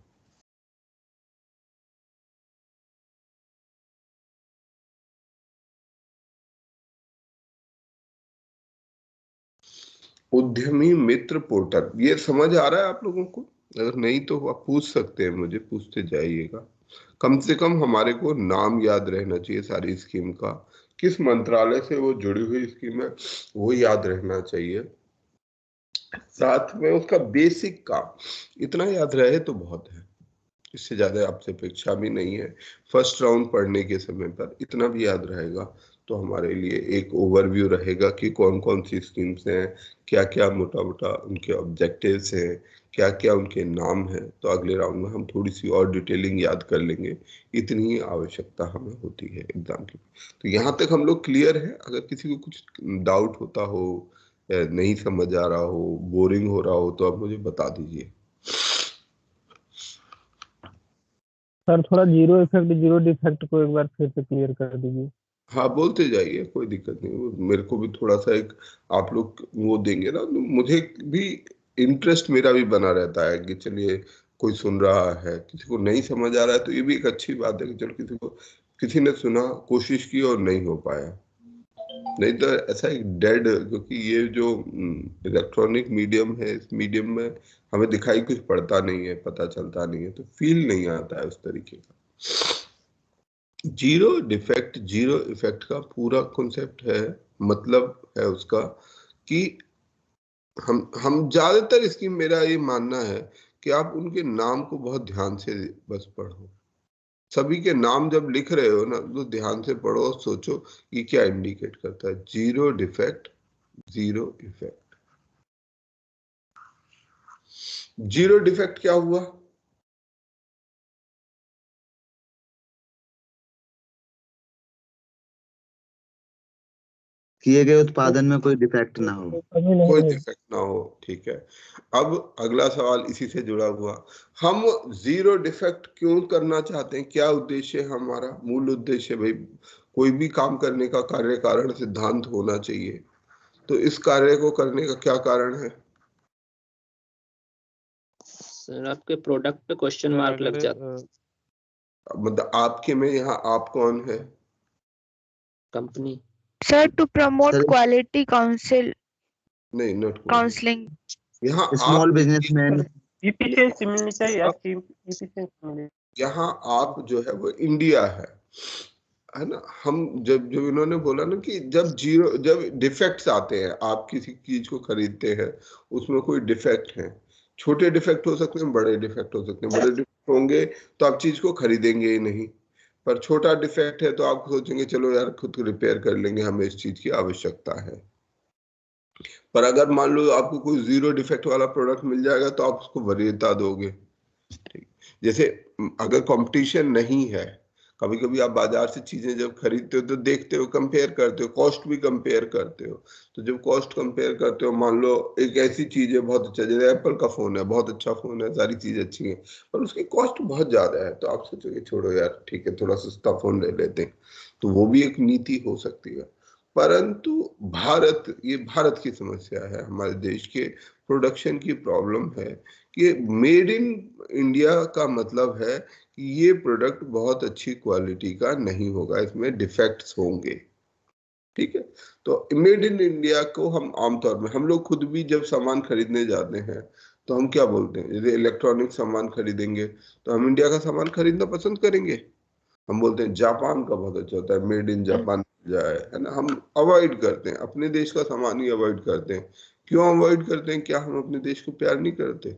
S1: उद्यमी मित्र पोर्टल, ये समझ आ रहा है आप लोगों को? अगर नहीं तो आप पूछ सकते हैं, मुझे पूछते जाइएगा। कम से कम हमारे को नाम याद रहना चाहिए सारी स्कीम का, किस मंत्रालय से वो जुड़ी हुई स्कीम है वो याद रहना चाहिए, साथ में उसका बेसिक काम इतना याद रहे तो बहुत है, इससे ज्यादा आपसे अपेक्षा भी नहीं है। फर्स्ट राउंड पढ़ने के समय पर इतना भी याद रहेगा तो हमारे लिए एक ओवरव्यू रहेगा कि कौन कौन सी स्कीम्स हैं, क्या क्या मोटा मोटा उनके ऑब्जेक्टिव्स हैं, क्या क्या उनके नाम हैं। तो अगले राउंड में हम थोड़ी सी और डिटेलिंग याद कर लेंगे, इतनी ही आवश्यकता हमें होती है एग्जाम की। तो यहाँ तक हम लोग क्लियर है? अगर किसी को कुछ डाउट होता हो, नहीं समझ आ रहा हो, बोरिंग हो रहा हो, तो आप मुझे बता दीजिए।
S5: सर थोड़ा जीरो इफेक्ट जीरो डिफेक्ट को एक बार फिर से क्लियर कर दीजिए।
S1: हाँ बोलते जाइए, कोई दिक्कत नहीं। वो मेरे को भी थोड़ा सा एक आप लोग वो देंगे ना, तो मुझे भी इंटरेस्ट मेरा भी बना रहता है कि चलिए कोई सुन रहा है, किसी को नहीं समझ आ रहा है तो ये भी एक अच्छी बात है कि चलो किसी ने सुना, कोशिश की और नहीं हो पाया। नहीं तो ऐसा एक डेड, क्योंकि ये जो इलेक्ट्रॉनिक मीडियम है, इस मीडियम में हमें दिखाई कुछ पड़ता नहीं है, पता चलता नहीं है, तो फील नहीं आता है उस तरीके का। जीरो डिफेक्ट जीरो इफेक्ट का पूरा कॉन्सेप्ट है, मतलब है उसका कि हम ज्यादातर इसकी, मेरा ये मानना है कि आप उनके नाम को बहुत ध्यान से बस पढ़ो। सभी के नाम जब लिख रहे हो ना तो ध्यान से पढ़ो और सोचो ये क्या इंडिकेट करता है। Zero defect zero effect. Zero defect क्या हुआ?
S4: किए गए उत्पादन में कोई डिफेक्ट ना हो,
S1: कोई डिफेक्ट ना हो। ठीक है, अब अगला सवाल इसी से जुड़ा हुआ, हम जीरो डिफेक्ट क्यों करना चाहते हैं? क्या उद्देश्य है हमारा? मूल उद्देश्य भाई कोई भी काम करने का कार्य कारण सिद्धांत होना चाहिए। तो इस कार्य को करने का क्या कारण है?
S6: सर आपके प्रोडक्ट पे क्वेश्चन मार्क लग जाता है।
S1: मतलब आपके में यहाँ आप कौन है?
S6: Company.
S3: Sir to promote
S4: sir
S3: quality council
S1: नहीं, नॉट
S3: काउंसलिंग।
S1: यहाँ
S4: स्मॉल
S1: आप
S4: बिजनेसमैन
S5: इफिशिएंसी मिलनी चाहिए, आपकी इफिशिएंसी मिलनी।
S1: यहाँ आप जो है वो इंडिया है ना। हम जब जब इन्होंने बोला ना कि जब डिफेक्ट्स आते हैं, आप किसी चीज को खरीदते हैं, उसमें कोई डिफेक्ट है, छोटे डिफेक्ट हो सकते हैं, बड़े डिफेक्ट हो सकते हैं। बड़े डिफेक्ट होंगे तो आप चीज को खरीदेंगे ही नहीं, पर छोटा डिफेक्ट है तो आप सोचेंगे चलो यार खुद रिपेयर कर लेंगे, हमें इस चीज की आवश्यकता है। पर अगर मान लो आपको कोई 0 डिफेक्ट वाला प्रोडक्ट मिल जाएगा तो आप उसको वरीयता दोगे। ठीक, जैसे अगर कंपटीशन नहीं है, कभी कभी आप बाजार से चीजें जब खरीदते हो तो देखते हो, कंपेयर करते हो, कॉस्ट भी कंपेयर करते हो। तो जब कॉस्ट कंपेयर करते हो, मान लो एक ऐसी चीज है बहुत अच्छा, जैसे एप्पल का फोन है, बहुत अच्छा फोन है, सारी चीज अच्छी है, पर उसकी कॉस्ट बहुत ज्यादा है, तो आप सोचोगे छोड़ो यार ठीक है, थोड़ा सस्ता फोन ले लेते हैं। तो वो भी एक नीति हो सकती है। परंतु ये भारत की समस्या है, हमारे देश के प्रोडक्शन की प्रॉब्लम है कि मेड इन इंडिया का मतलब है कि ये प्रोडक्ट बहुत अच्छी क्वालिटी का नहीं होगा, इसमें डिफेक्ट्स होंगे। ठीक है, तो मेड इन इंडिया को हम आमतौर में, हम लोग खुद भी जब सामान खरीदने जाते हैं तो हम क्या बोलते हैं, यदि इलेक्ट्रॉनिक सामान खरीदेंगे तो हम इंडिया का सामान खरीदना पसंद करेंगे। हम बोलते हैं जापान का बहुत अच्छा होता है, मेड इन जापान जाए, है ना। हम अवॉइड करते हैं, अपने देश का सामान ही अवॉइड करते हैं। क्यों अवॉइड करते हैं? क्या हम अपने देश को प्यार नहीं करते?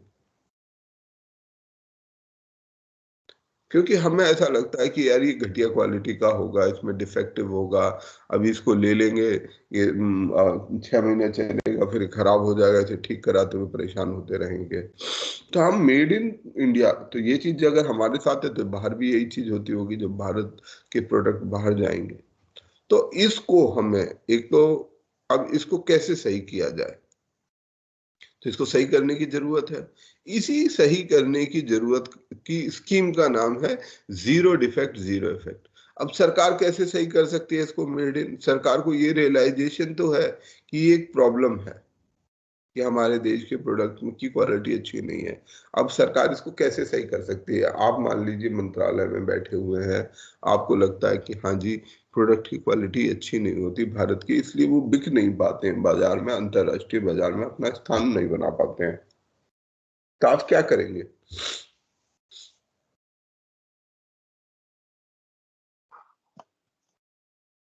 S1: क्योंकि हमें ऐसा लगता है कि यार ये घटिया क्वालिटी का होगा, इसमें डिफेक्टिव होगा, अभी इसको ले लेंगे, ये 6 महीने चलेगा, फिर खराब हो जाएगा, इसे ठीक कराते हुए परेशान होते रहेंगे। तो हम मेड इन इंडिया, तो ये चीज अगर हमारे साथ है तो बाहर भी यही चीज होती होगी जब भारत के प्रोडक्ट बाहर जाएंगे। तो इसको हमें एक तो, अब इसको कैसे सही किया जाए, तो इसको सही करने की जरूरत है। इसी सही करने की जरूरत की स्कीम का नाम है 0 डिफेक्ट 0 इफेक्ट। अब सरकार कैसे सही कर सकती है इसको मेड इन? सरकार को ये रियलाइजेशन तो है कि ये एक प्रॉब्लम है कि हमारे देश के प्रोडक्ट की क्वालिटी अच्छी नहीं है। अब सरकार इसको कैसे सही कर सकती है? आप मान लीजिए मंत्रालय में बैठे हुए हैं, आपको लगता है कि हाँ जी प्रोडक्ट की क्वालिटी अच्छी नहीं होती भारत की, इसलिए वो बिक नहीं पाते हैं बाजार में, अंतरराष्ट्रीय बाजार में अपना स्थान नहीं बना पाते हैं, तो आप क्या करेंगे?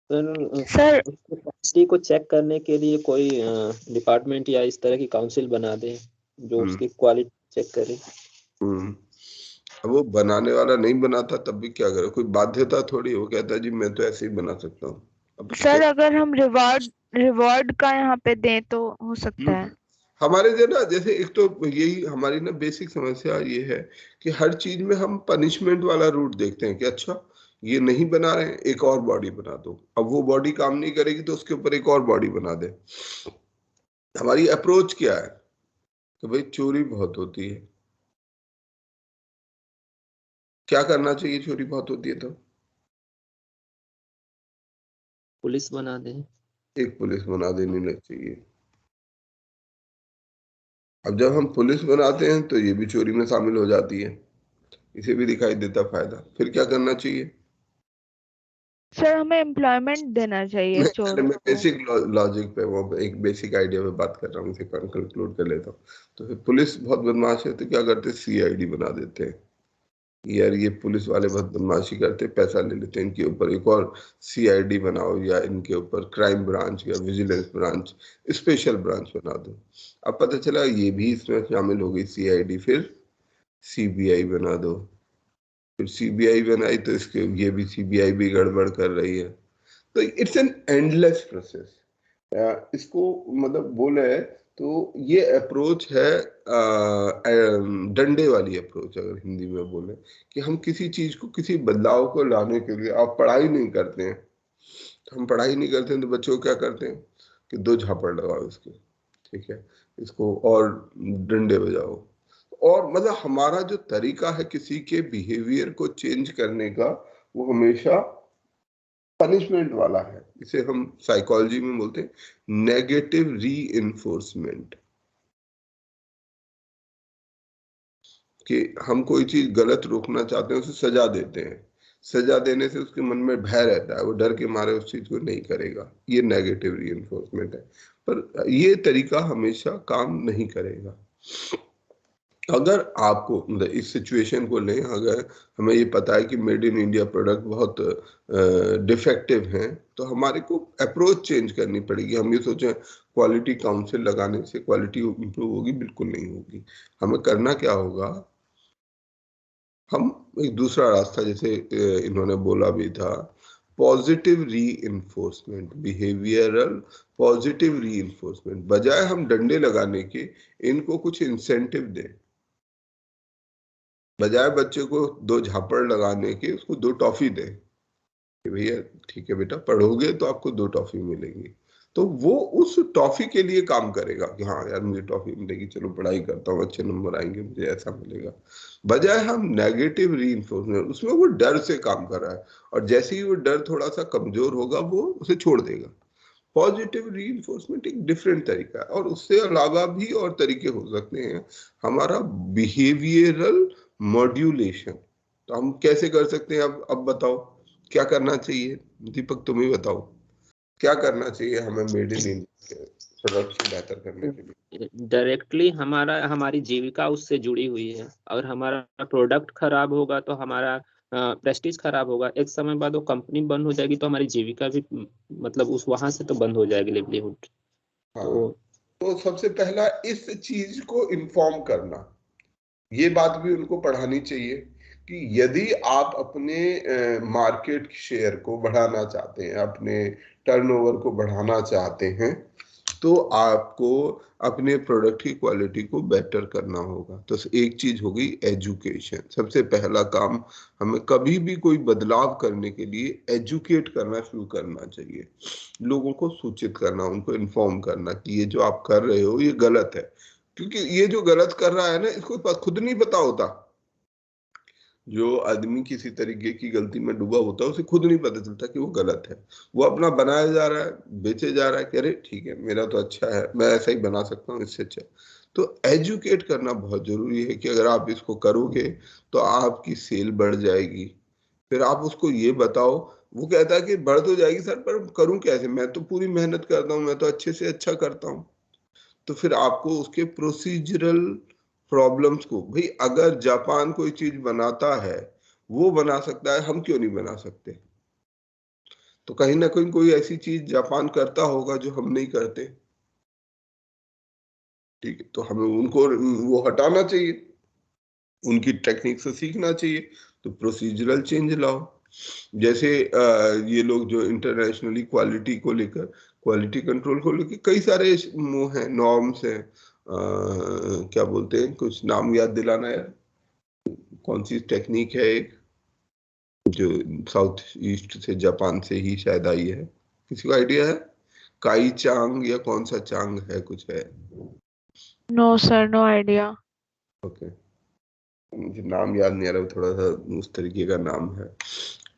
S3: सर
S6: क्वालिटी को चेक करने के लिए कोई डिपार्टमेंट या इस तरह की काउंसिल बना दे जो उसकी क्वालिटी चेक करे।
S1: अब वो बनाने वाला नहीं बनाता तब भी क्या करे, कोई बाध्यता थोड़ी, वो कहता है जी मैं तो ऐसे ही बना सकता हूँ। अब
S3: सर अगर हम रिवॉर्ड का यहाँ पे दें तो हो सकता है।
S1: हमारे जो ना, जैसे एक तो यही हमारी ना बेसिक समस्या ये है कि हर चीज में हम पनिशमेंट वाला रूट देखते हैं कि अच्छा ये नहीं बना रहे हैं, एक और बॉडी बना दो। अब वो बॉडी काम नहीं करेगी तो उसके ऊपर एक और बॉडी बना दे। हमारी अप्रोच क्या है? तो भाई चोरी बहुत होती है, क्या करना चाहिए? चोरी बहुत होती है तो
S6: पुलिस बना दे।
S1: एक पुलिस बना देनी चाहिए। अब जब हम पुलिस बनाते हैं तो ये भी चोरी में शामिल हो जाती है, इसे भी दिखाई देता फायदा। फिर क्या करना चाहिए?
S3: सर हमें एम्प्लॉयमेंट देना चाहिए चोर
S1: मैं
S3: को।
S1: बेसिक लॉजिक पे, वो एक बेसिक आइडिया पे बात कर रहा हूँ, इसे कंक्लूड कर लेता हूँ। तो फिर पुलिस बहुत बदमाश है तो क्या करते, CID बना देते हैं। यार ये पुलिस वाले बहुत बदमाशी करते, पैसा ले लेते हैं, इनके ऊपर एक और CID बनाओ, या इनके ऊपर क्राइम ब्रांच या विजिलेंस ब्रांच, स्पेशल ब्रांच बना दो। अब पता चला ये भी इसमें शामिल हो गई CID, फिर CBI बना दो, फिर CBI बनाई तो इसके ये भी CBI भी गड़बड़ कर रही है। तो इट्स एन एंडलेस प्रोसेस। इसको मतलब बोले तो ये अप्रोच है डंडे वाली अप्रोच, अगर हिंदी में बोले कि हम किसी चीज को, किसी बदलाव को लाने के लिए आप पढ़ाई नहीं करते हैं, तो हम पढ़ाई नहीं करते हैं तो बच्चों को क्या करते हैं कि 2 झापड़ लगाओ इसके, ठीक है, इसको और डंडे बजाओ। और मतलब हमारा जो तरीका है किसी के बिहेवियर को चेंज करने का, वो हमेशा पनिशमेंट वाला है, इसे हम साइकोलॉजी में बोलते हैं नेगेटिव रीइंफोर्समेंट। कि हम कोई चीज गलत रोकना चाहते हैं, उसे सजा देते हैं, सजा देने से उसके मन में भय रहता है, वो डर के मारे उस चीज को नहीं करेगा, ये नेगेटिव रीइंफोर्समेंट है। पर ये तरीका हमेशा काम नहीं करेगा। अगर आपको इस सिचुएशन को लें, अगर हमें ये पता है कि मेड इन इंडिया प्रोडक्ट बहुत डिफेक्टिव हैं, तो हमारे को अप्रोच चेंज करनी पड़ेगी। हम ये सोचें क्वालिटी काउंसिल लगाने से क्वालिटी इंप्रूव होगी, बिल्कुल नहीं होगी। हमें करना क्या होगा, हम एक दूसरा रास्ता, जैसे इन्होंने बोला भी था, positive reinforcement, behavioural positive reinforcement. बजाय हम डंडे लगाने के इनको कुछ इंसेंटिव दें, बजाय बच्चे को 2 झापड़ लगाने के उसको 2 टॉफी दें कि भैया ठीक है बेटा, पढ़ोगे तो आपको 2 टॉफी मिलेंगी। तो वो उस टॉफी के लिए काम करेगा कि हाँ यार मुझे टॉफी मिलेगी, चलो पढ़ाई करता हूँ, अच्छे नंबर आएंगे, मुझे ऐसा मिलेगा। बजाय हम नेगेटिव रीइंफोर्समेंट, उसमें वो डर से काम कर रहा है, और जैसे ही वो डर थोड़ा सा कमजोर होगा वो उसे छोड़ देगा। पॉजिटिव रीइंफोर्समेंट एक डिफरेंट तरीका है, और उससे अलावा भी और तरीके हो सकते हैं। हमारा बिहेवियरल मॉड्यूलेशन, तो हम कैसे कर सकते हैं? अब बताओ क्या करना चाहिए? दीपक तुम ही बताओ क्या करना चाहिए हमें मेड इन इंडिया प्रोडक्ट बेहतर करने के लिए?
S6: डायरेक्टली हमारी जीविका उससे जुड़ी हुई है। अगर हमारा प्रोडक्ट खराब होगा तो हमारा प्रेस्टीज खराब होगा। एक समय बाद वो कंपनी बंद हो जाएगी तो हमारी जीविका भी मतलब उस वहां से तो बंद हो जाएगी लिवलीहुड।
S1: हाँ, तो सबसे पहला इस चीज को इन्फॉर्म करना, ये बात भी उनको पढ़ानी चाहिए कि यदि आप अपने मार्केट शेयर को बढ़ाना चाहते हैं, अपने टर्नओवर को बढ़ाना चाहते हैं, तो आपको अपने प्रोडक्ट की क्वालिटी को बेटर करना होगा। तो एक चीज हो गई एजुकेशन। सबसे पहला काम, हमें कभी भी कोई बदलाव करने के लिए एजुकेट करना शुरू करना चाहिए, लोगों को सूचित करना, उनको इन्फॉर्म करना कि ये जो आप कर रहे हो ये गलत है। क्योंकि ये जो गलत कर रहा है ना, इसको खुद नहीं पता होता। जो आदमी किसी तरीके की गलती में डूबा होता है उसे खुद नहीं पता चलता कि वो गलत है, वो अपना बनाया जा रहा है, बेचे जा रहा है कि अरे ठीक है मेरा तो अच्छा है, मैं ऐसा ही बना सकता हूँ, इससे अच्छा। तो एजुकेट करना बहुत जरूरी है कि अगर आप इसको करोगे तो आपकी सेल बढ़ जाएगी। फिर आप उसको ये बताओ, वो कहता है कि बढ़ तो जाएगी सर, पर करूं कैसे, मैं तो पूरी मेहनत करता हूँ, मैं तो अच्छे से अच्छा करता हूँ। तो फिर आपको उसके प्रोसीजरल प्रॉब्लम्स को, भाई अगर जापान कोई चीज बनाता है, वो बना सकता है, हम क्यों नहीं बना सकते? तो कहीं ना कहीं कोई ऐसी चीज जापान करता होगा जो हम नहीं करते। ठीक है, तो हमें उनको वो हटाना चाहिए, उनकी टेक्निक से सीखना चाहिए। तो प्रोसीजरल चेंज लाओ। जैसे ये लोग जो इंटरनेशनली क्वालिटी को लेकर, क्वालिटी कंट्रोल को लेकर कई सारे वो हैं, नॉर्म्स हैं, क्या बोलते हैं, कुछ नाम याद दिलाना यार, कौन सी टेक्निक है एक जो साउथ ईस्ट से, जापान से ही शायद आई है, किसी को आइडिया है? काई चांग या कौन सा चांग है, कुछ है?
S3: No sir, no idea.
S1: Okay, मुझे नाम याद नहीं आ रहा, थोड़ा सा उस तरीके का नाम है,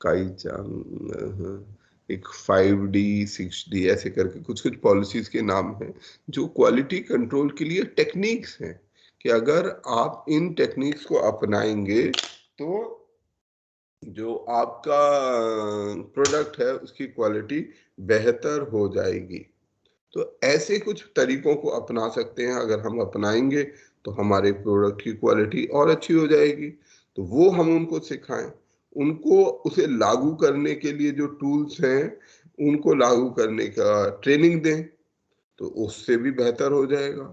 S1: काई चांग। एक 5D 6D ऐसे करके कुछ कुछ पॉलिसीज के नाम हैं जो क्वालिटी कंट्रोल के लिए टेक्निक्स हैं, कि अगर आप इन टेक्निक्स को अपनाएंगे तो जो आपका प्रोडक्ट है उसकी क्वालिटी बेहतर हो जाएगी। तो ऐसे कुछ तरीकों को अपना सकते हैं, अगर हम अपनाएंगे तो हमारे प्रोडक्ट की क्वालिटी और अच्छी हो जाएगी। तो वो हम उनको सिखाएं, उनको उसे लागू करने के लिए जो टूल्स हैं उनको लागू करने का ट्रेनिंग दें, तो उससे भी बेहतर हो जाएगा।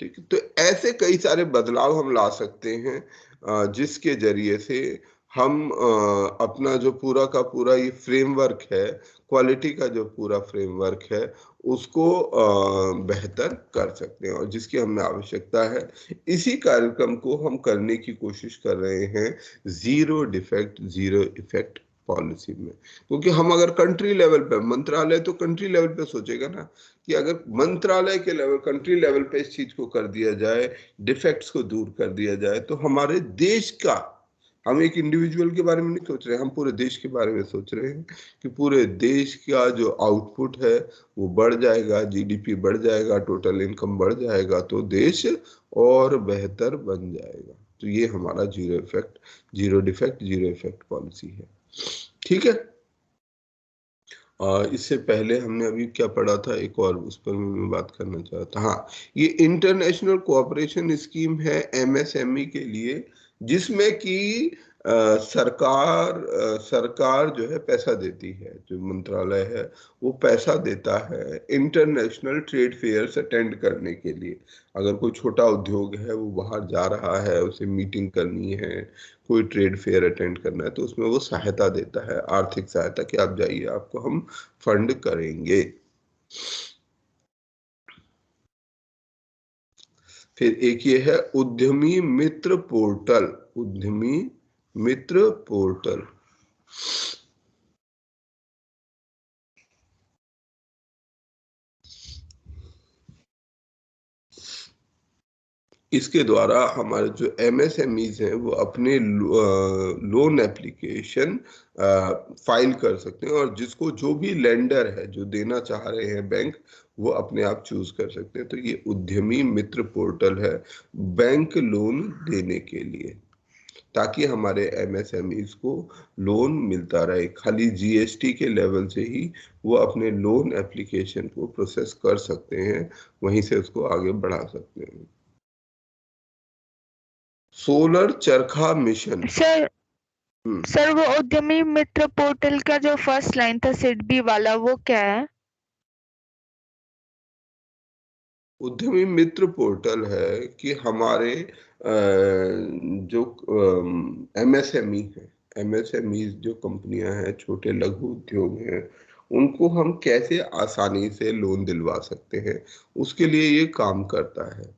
S1: ठीक है, तो ऐसे कई सारे बदलाव हम ला सकते हैं जिसके जरिए से हम अपना जो पूरा का पूरा ये फ्रेमवर्क है, क्वालिटी का जो पूरा फ्रेमवर्क है, उसको बेहतर कर सकते हैं, और जिसकी हमें आवश्यकता है। इसी कार्यक्रम को हम करने की कोशिश कर रहे हैं zero defect zero effect policy में, क्योंकि हम अगर कंट्री लेवल पे, मंत्रालय तो कंट्री लेवल पे सोचेगा ना कि अगर मंत्रालय के लेवल, कंट्री लेवल पे इस चीज को कर दिया जाए, डिफेक्ट्स को दूर कर दिया जाए, तो हमारे देश का, हम एक इंडिविजुअल के बारे में नहीं सोच रहे, हम पूरे देश के बारे में सोच रहे हैं कि पूरे देश का जो आउटपुट है वो बढ़ जाएगा, जीडीपी बढ़ जाएगा, टोटल इनकम बढ़ जाएगा, तो देश और बेहतर बन जाएगा। तो ये हमारा zero defect zero effect policy है। ठीक है, इससे पहले हमने अभी क्या पढ़ा था, एक और उस पर मैं बात करना चाहता। हाँ, ये इंटरनेशनल कोऑपरेशन स्कीम है एमएसएमई के लिए, जिसमें कि सरकार जो है पैसा देती है, जो मंत्रालय है वो पैसा देता है इंटरनेशनल ट्रेड फेयर्स अटेंड करने के लिए। अगर कोई छोटा उद्योग है वो बाहर जा रहा है, उसे मीटिंग करनी है, कोई ट्रेड फेयर अटेंड करना है, तो उसमें वो सहायता देता है, आर्थिक सहायता, कि आप जाइए, आपको हम फंड करेंगे। फिर एक ये है उद्यमी मित्र पोर्टल, उद्यमी मित्र पोर्टल। इसके द्वारा हमारे जो एमएसएमईज हैं वो अपने लोन एप्लीकेशन फाइल कर सकते हैं, और जिसको जो भी लेंडर है जो देना चाह रहे हैं बैंक, वो अपने आप चूज कर सकते हैं। तो ये उद्यमी मित्र पोर्टल है बैंक लोन देने के लिए, ताकि हमारे एमएसएमईज को लोन मिलता रहे। खाली जीएसटी के लेवल से ही वो अपने लोन एप्लीकेशन को प्रोसेस कर सकते हैं, वहीं से उसको आगे बढ़ा सकते हैं। सोलर चरखा मिशन।
S3: सर वो उद्यमी मित्र पोर्टल का जो फर्स्ट लाइन था सिडबी वाला, वो क्या है?
S1: उद्यमी मित्र पोर्टल है कि हमारे जो एमएसएमई है, एमएसएमई जो कंपनियां हैं, छोटे लघु उद्योग हैं, उनको हम कैसे आसानी से लोन दिलवा सकते हैं, उसके लिए ये काम करता है।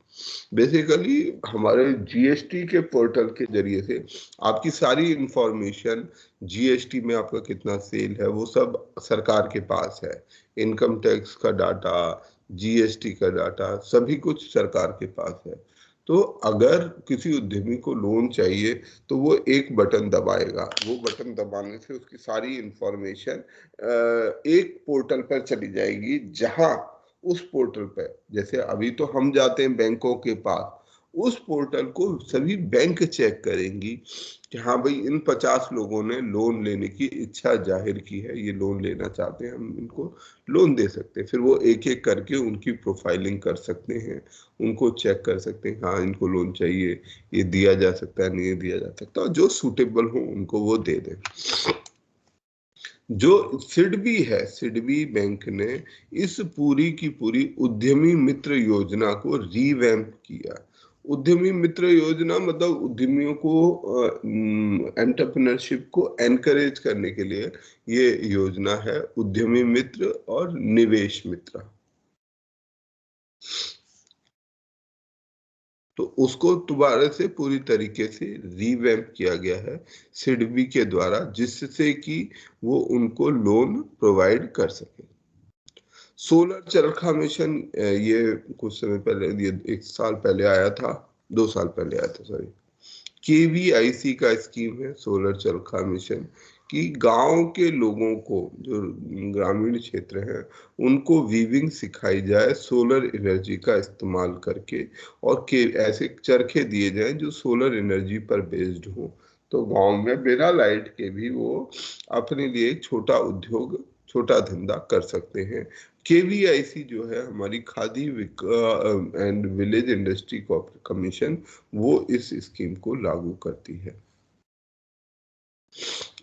S1: बेसिकली हमारे जीएसटी के पोर्टल के जरिए से आपकी सारी इंफॉर्मेशन, जीएसटी में आपका कितना सेल है वो सब सरकार के पास है, इनकम टैक्स का डाटा, जीएसटी का डाटा, सभी कुछ सरकार के पास है। तो अगर किसी उद्यमी को लोन चाहिए तो वो एक बटन दबाएगा, वो बटन दबाने से उसकी सारी इंफॉर्मेशन एक पोर्टल पर चली जाएगी, जहां उस पोर्टल पर, जैसे अभी तो हम जाते हैं बैंकों के पास, उस पोर्टल को सभी बैंक चेक करेंगी कि हाँ भाई इन 50 लोगों ने लोन लेने की इच्छा जाहिर की है, ये लोन लेना चाहते हैं, हम इनको लोन दे सकते हैं। फिर वो एक एक करके उनकी प्रोफाइलिंग कर सकते हैं, उनको चेक कर सकते हैं, हाँ इनको लोन चाहिए, ये दिया जा सकता है, नहीं दिया जा सकता, और जो सूटेबल हो उनको वो दे दें। जो सिडबी है, सिडबी बैंक ने इस पूरी की पूरी उद्यमी मित्र योजना को रीवैम्प किया। उद्यमी मित्र योजना मतलब उद्यमियों को, एंटरप्रेन्योरशिप को एनकरेज करने के लिए ये योजना है, उद्यमी मित्र और निवेश मित्र। तो उसको दोबारा से पूरी तरीके से रीवैम्प किया गया है सिडबी के द्वारा, जिससे कि वो उनको लोन प्रोवाइड कर सके। सोलर चरखा मिशन, ये कुछ समय पहले, ये 1 साल पहले आया था, 2 साल पहले आया था, सॉरी। केवीआईसी का स्कीम है सोलर चरखा मिशन, कि गांव के लोगों को, जो ग्रामीण क्षेत्र हैं, उनको वीविंग सिखाई जाए सोलर एनर्जी का इस्तेमाल करके, और ऐसे चरखे दिए जाएं जो सोलर एनर्जी पर बेस्ड हो, तो गांव में बिना लाइट के भी वो अपने लिए एक छोटा उद्योग, छोटा धंधा कर सकते हैं। केवीआईसी जो है हमारी khadi and village industry commission, वो इस स्कीम को लागू करती है।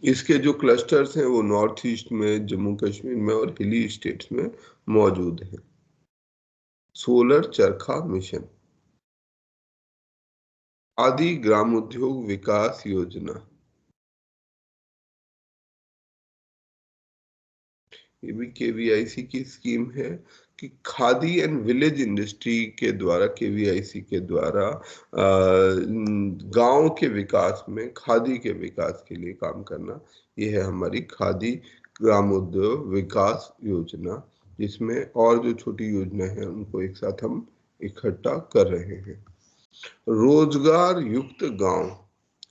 S1: इसके जो क्लस्टर्स हैं वो नॉर्थ ईस्ट में, जम्मू कश्मीर में और हिली स्टेट्स में मौजूद हैं। सोलर चरखा मिशन। आदि ग्राम उद्योग विकास योजना, ये भी केवीआईसी की स्कीम है कि खादी एंड विलेज इंडस्ट्री के द्वारा, केवीआईसी के द्वारा गांव के विकास में खादी के विकास के लिए काम करना, ये है हमारी खादी ग्रामोद्योग विकास योजना, जिसमें और जो छोटी योजना है उनको एक साथ हम इकट्ठा कर रहे हैं। रोजगार युक्त गांव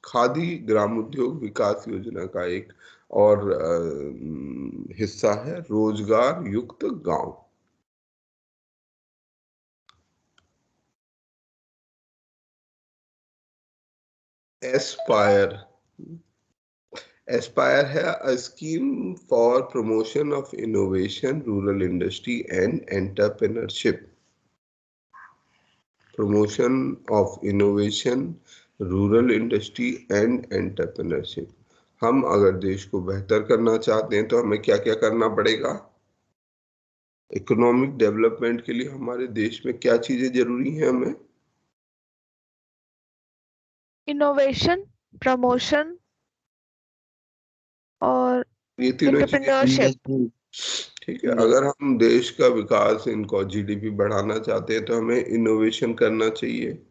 S1: खादी ग्रामोद्योग विकास योजना का एक और हिस्सा है रोजगार युक्त गांव। एस्पायर है a scheme for promotion of innovation, rural industry and entrepreneurship. Promotion of innovation, rural industry and entrepreneurship. हम अगर देश को बेहतर करना चाहते हैं तो हमें क्या क्या करना पड़ेगा? इकोनॉमिक डेवलपमेंट के लिए हमारे देश में क्या चीजें जरूरी हैं? हमें
S3: इनोवेशन, प्रमोशन और
S1: ये तीनों
S3: एंटरप्रेन्योरशिप।
S1: ठीक है। अगर हम देश का विकास, इनको जीडीपी बढ़ाना चाहते हैं तो हमें इनोवेशन करना चाहिए।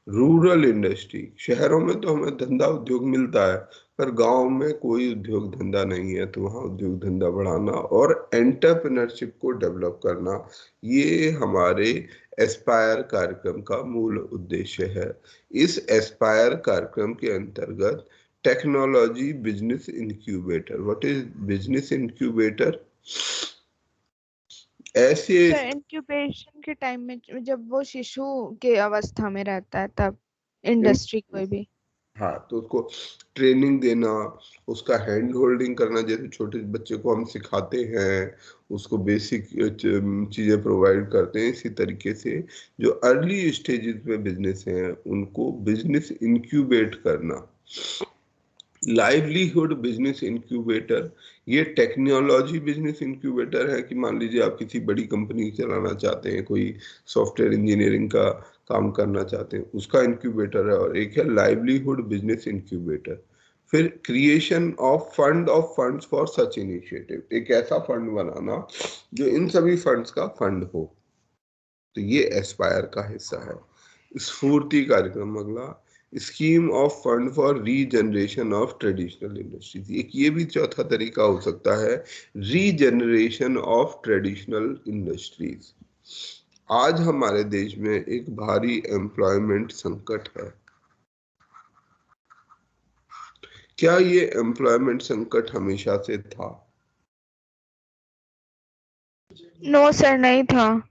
S1: रूरल इंडस्ट्री, शहरों में तो हमें धंधा उद्योग मिलता है पर गांव में कोई उद्योग धंधा नहीं है, तो वहाँ उद्योग धंधा बढ़ाना और एंटरप्रेन्योरशिप को डेवलप करना, ये हमारे एस्पायर कार्यक्रम का मूल उद्देश्य है। इस एस्पायर कार्यक्रम के अंतर्गत technology business incubator, what is business incubator? ऐसे
S3: इंक्यूबेशन के टाइम में जब वो शिशु के अवस्था में रहता है तब इंडस्ट्री कोई भी,
S1: हाँ, तो उसको ट्रेनिंग देना, उसका हैंड होल्डिंग करना, जैसे छोटे बच्चे को हम सिखाते हैं, उसको बेसिक चीजें प्रोवाइड करते हैं, इसी तरीके से जो अर्ली स्टेजेस में बिजनेस हैं उनको बिजनेस इंक्यूबेट करना। लाइवलीहुड बिजनेस इंक्यूबेटर, ये टेक्नोलॉजी बिजनेस इंक्यूबेटर है कि मान लीजिए आप किसी बड़ी कंपनी चलाना चाहते हैं, कोई सॉफ्टवेयर इंजीनियरिंग का काम करना चाहते हैं, उसका इंक्यूबेटर है। और एक है लाइवलीहुड बिजनेस इंक्यूबेटर। फिर creation of funds for such initiative, एक ऐसा फंड बनाना जो इन सभी फंड्स का फंड हो, तो ये एस्पायर का हिस्सा है। स्फूर्ति कार्यक्रम अगला, scheme of fund for regeneration of traditional industries, एक ये भी चौथा तरीका हो सकता है, रीजनरेशन ऑफ ट्रेडिशनल इंडस्ट्रीज। आज हमारे देश में एक भारी एम्प्लॉयमेंट संकट है। क्या ये एम्प्लॉयमेंट संकट हमेशा से था?
S3: नो सर, नहीं था।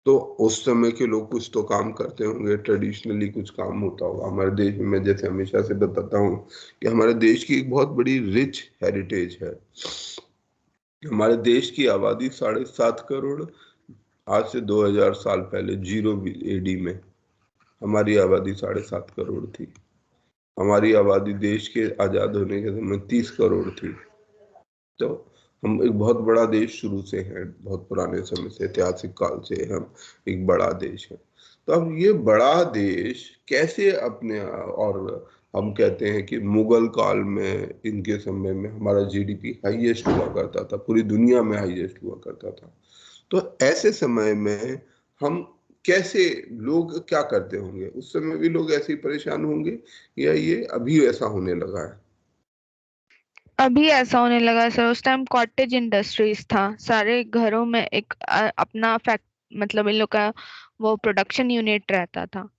S1: तो उस समय के लोग कुछ तो काम करते होंगे, ट्रेडिशनली कुछ काम होता होगा हमारे देश में। मैं जैसे हमेशा से बताता हूँ कि हमारे देश की एक बहुत बड़ी रिच हेरिटेज है। हमारे देश की आबादी 7.5 करोड़, आज से 2000 साल पहले 0 AD में हमारी आबादी 7.5 करोड़ थी। हमारी आबादी देश के आजाद होने के समय 30 करोड़ थी। तो हम एक बहुत बड़ा देश शुरू से हैं, बहुत पुराने समय से, ऐतिहासिक काल से हम एक बड़ा देश है। तो अब ये बड़ा देश कैसे अपने, और हम कहते हैं कि मुगल काल में, इनके समय में हमारा जीडीपी हाईएस्ट हुआ करता था, पूरी दुनिया में हाईएस्ट हुआ करता था। तो ऐसे समय में हम कैसे, लोग क्या करते होंगे? उस समय भी लोग ऐसे ही परेशान होंगे या ये अभी ऐसा होने लगा है?
S3: अभी ऐसा होने लगा सर। उस टाइम कॉटेज इंडस्ट्रीज था, सारे घरों में एक अपना मतलब इन लोग का वो प्रोडक्शन यूनिट रहता था।